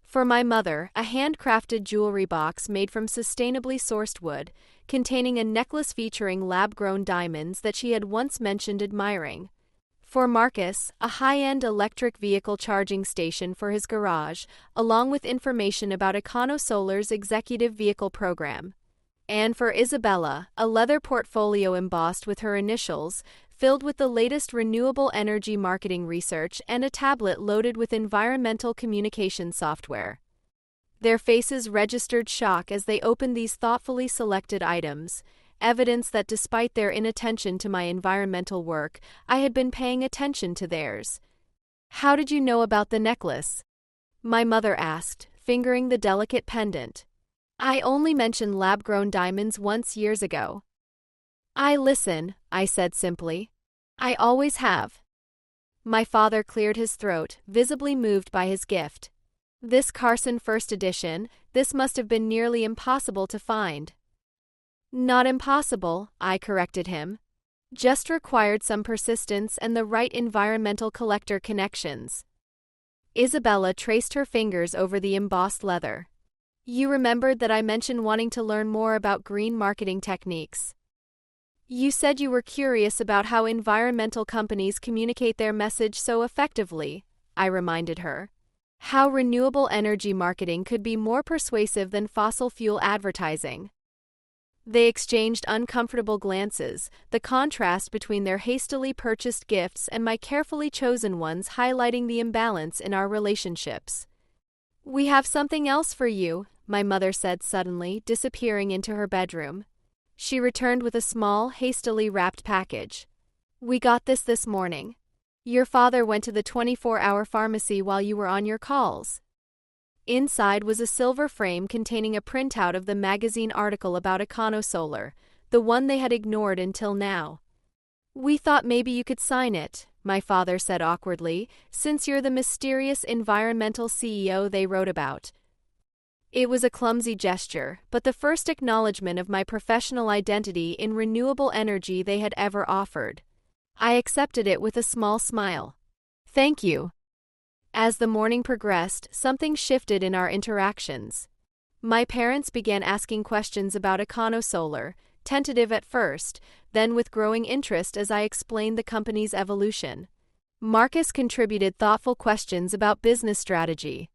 For my mother, a handcrafted jewelry box made from sustainably sourced wood, containing a necklace featuring lab-grown diamonds that she had once mentioned admiring. For Marcus, a high-end electric vehicle charging station for his garage, along with information about EconoSolar's executive vehicle program. And for Isabella, a leather portfolio embossed with her initials, filled with the latest renewable energy marketing research and a tablet loaded with environmental communication software. Their faces registered shock as they opened these thoughtfully selected items, evidence that despite their inattention to my environmental work, I had been paying attention to theirs. How did you know about the necklace? My mother asked, fingering the delicate pendant. I only mentioned lab-grown diamonds once years ago. I listen, I said simply. I always have. My father cleared his throat, visibly moved by his gift. This Carson first edition, this must have been nearly impossible to find. Not impossible, I corrected him. Just required some persistence and the right environmental collector connections. Isabella traced her fingers over the embossed leather. You remembered that I mentioned wanting to learn more about green marketing techniques. You said you were curious about how environmental companies communicate their message so effectively, I reminded her. How renewable energy marketing could be more persuasive than fossil fuel advertising. They exchanged uncomfortable glances, the contrast between their hastily purchased gifts and my carefully chosen ones highlighting the imbalance in our relationships. We have something else for you, my mother said suddenly, disappearing into her bedroom. She returned with a small, hastily wrapped package. We got this morning. Your father went to the 24-hour pharmacy while you were on your calls. Inside was a silver frame containing a printout of the magazine article about EconoSolar, the one they had ignored until now. We thought maybe you could sign it, my father said awkwardly, since you're the mysterious environmental CEO they wrote about. It was a clumsy gesture, but the first acknowledgement of my professional identity in renewable energy they had ever offered. I accepted it with a small smile. Thank you. As the morning progressed, something shifted in our interactions. My parents began asking questions about EconoSolar, tentative at first, then with growing interest as I explained the company's evolution. Marcus contributed thoughtful questions about business strategy.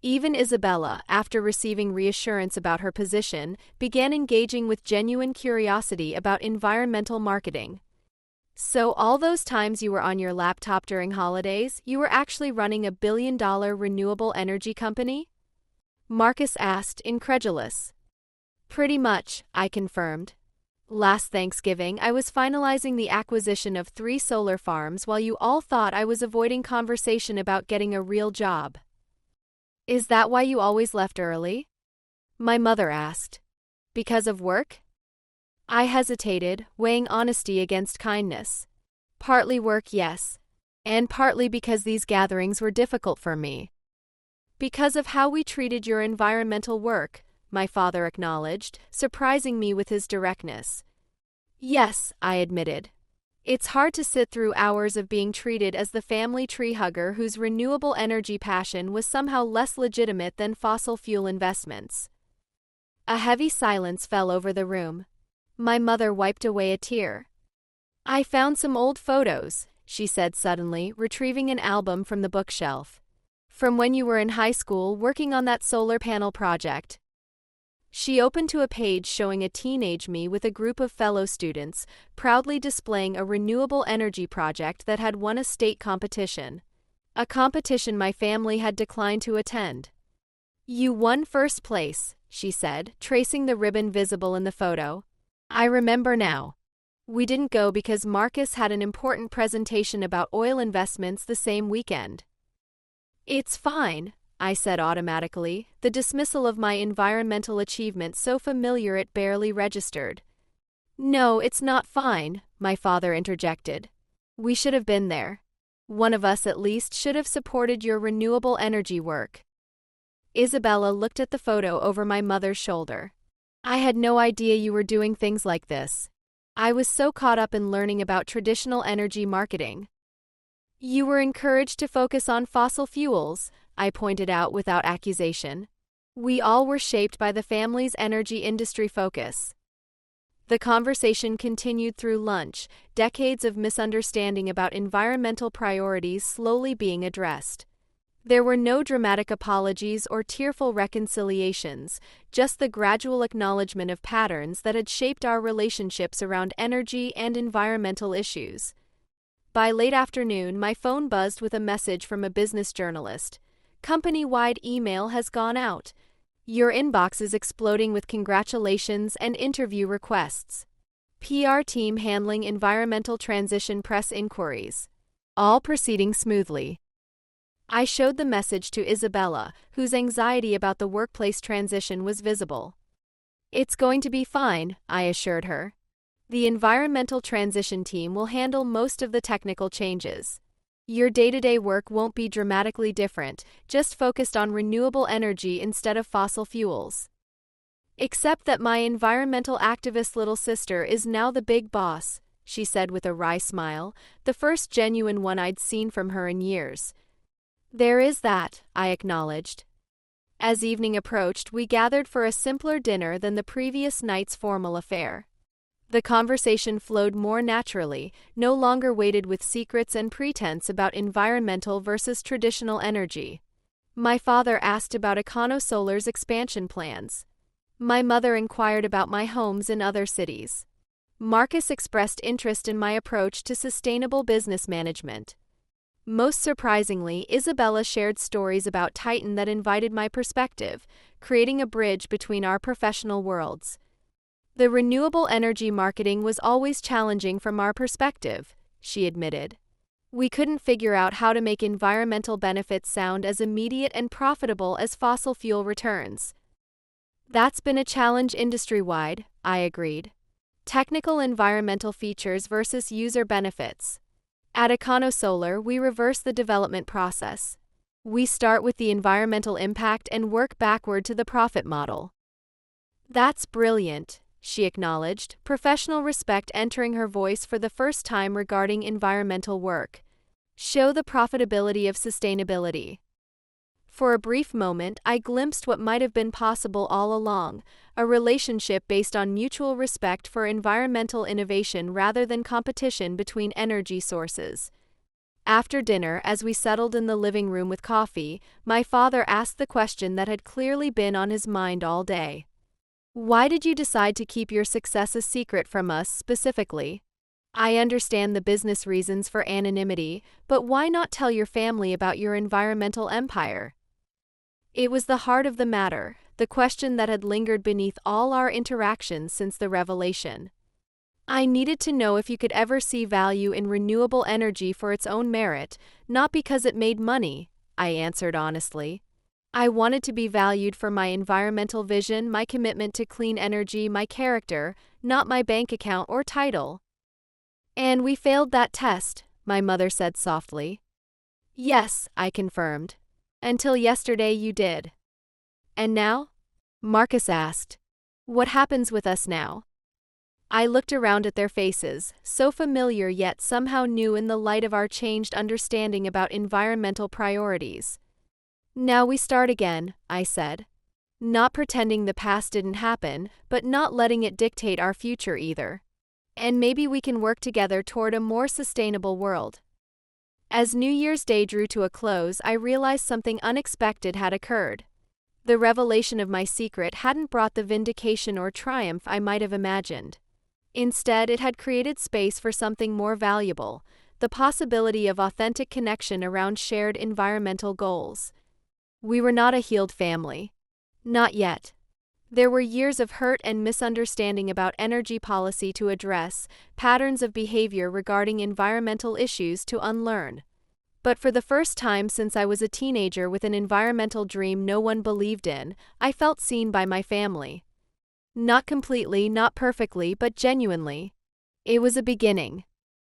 Even Isabella, after receiving reassurance about her position, began engaging with genuine curiosity about environmental marketing. So all those times you were on your laptop during holidays, you were actually running a billion-dollar renewable energy company? Marcus asked, incredulous. Pretty much, I confirmed. Last Thanksgiving, I was finalizing the acquisition of 3 solar farms while you all thought I was avoiding conversation about getting a real job. Is that why you always left early? My mother asked. Because of work? I hesitated, weighing honesty against kindness. Partly work, yes, and partly because these gatherings were difficult for me. Because of how we treated your environmental work, my father acknowledged, surprising me with his directness. Yes, I admitted. It's hard to sit through hours of being treated as the family tree hugger whose renewable energy passion was somehow less legitimate than fossil fuel investments. A heavy silence fell over the room. My mother wiped away a tear. I found some old photos, she said suddenly, retrieving an album from the bookshelf. From when you were in high school working on that solar panel project. She opened to a page showing a teenage me with a group of fellow students, proudly displaying a renewable energy project that had won a state competition. A competition my family had declined to attend. You won first place, she said, tracing the ribbon visible in the photo. I remember now. We didn't go because Marcus had an important presentation about oil investments the same weekend. It's fine, I said automatically, the dismissal of my environmental achievement so familiar it barely registered. No, it's not fine, my father interjected. We should have been there. One of us at least should have supported your renewable energy work. Isabella looked at the photo over my mother's shoulder. I had no idea you were doing things like this. I was so caught up in learning about traditional energy marketing. You were encouraged to focus on fossil fuels, I pointed out without accusation. We all were shaped by the family's energy industry focus. The conversation continued through lunch, decades of misunderstanding about environmental priorities slowly being addressed. There were no dramatic apologies or tearful reconciliations, just the gradual acknowledgement of patterns that had shaped our relationships around energy and environmental issues. By late afternoon, my phone buzzed with a message from a business journalist. Company-wide email has gone out. Your inbox is exploding with congratulations and interview requests. PR team handling environmental transition press inquiries. All proceeding smoothly. I showed the message to Isabella, whose anxiety about the workplace transition was visible. It's going to be fine, I assured her. The environmental transition team will handle most of the technical changes. Your day-to-day work won't be dramatically different, just focused on renewable energy instead of fossil fuels. Except that my environmental activist little sister is now the big boss, she said with a wry smile, the first genuine one I'd seen from her in years. There is that, I acknowledged. As evening approached, we gathered for a simpler dinner than the previous night's formal affair. The conversation flowed more naturally, no longer weighted with secrets and pretense about environmental versus traditional energy. My father asked about EconoSolar's expansion plans. My mother inquired about my homes in other cities. Marcus expressed interest in my approach to sustainable business management. Most surprisingly, Isabella shared stories about Titan that invited my perspective, creating a bridge between our professional worlds. The renewable energy marketing was always challenging from our perspective, she admitted. We couldn't figure out how to make environmental benefits sound as immediate and profitable as fossil fuel returns. That's been a challenge industry-wide, I agreed. Technical environmental features versus user benefits. At EconoSolar, we reverse the development process. We start with the environmental impact and work backward to the profit model. That's brilliant, she acknowledged, professional respect entering her voice for the first time regarding environmental work. Show the profitability of sustainability. For a brief moment, I glimpsed what might have been possible all along, a relationship based on mutual respect for environmental innovation rather than competition between energy sources. After dinner, as we settled in the living room with coffee, my father asked the question that had clearly been on his mind all day. Why did you decide to keep your success a secret from us specifically? I understand the business reasons for anonymity, but why not tell your family about your environmental empire? It was the heart of the matter, the question that had lingered beneath all our interactions since the revelation. I needed to know if you could ever see value in renewable energy for its own merit, not because it made money, I answered honestly. I wanted to be valued for my environmental vision, my commitment to clean energy, my character, not my bank account or title. And we failed that test, my mother said softly. Yes, I confirmed. Until yesterday you did. And now? Marcus asked. What happens with us now? I looked around at their faces, so familiar yet somehow new in the light of our changed understanding about environmental priorities. Now we start again, I said. Not pretending the past didn't happen, but not letting it dictate our future either. And maybe we can work together toward a more sustainable world. As New Year's Day drew to a close, I realized something unexpected had occurred. The revelation of my secret hadn't brought the vindication or triumph I might have imagined. Instead, it had created space for something more valuable, the possibility of authentic connection around shared environmental goals. We were not a healed family. Not yet. There were years of hurt and misunderstanding about energy policy to address, patterns of behavior regarding environmental issues to unlearn. But for the first time since I was a teenager with an environmental dream no one believed in, I felt seen by my family. Not completely, not perfectly, but genuinely. It was a beginning.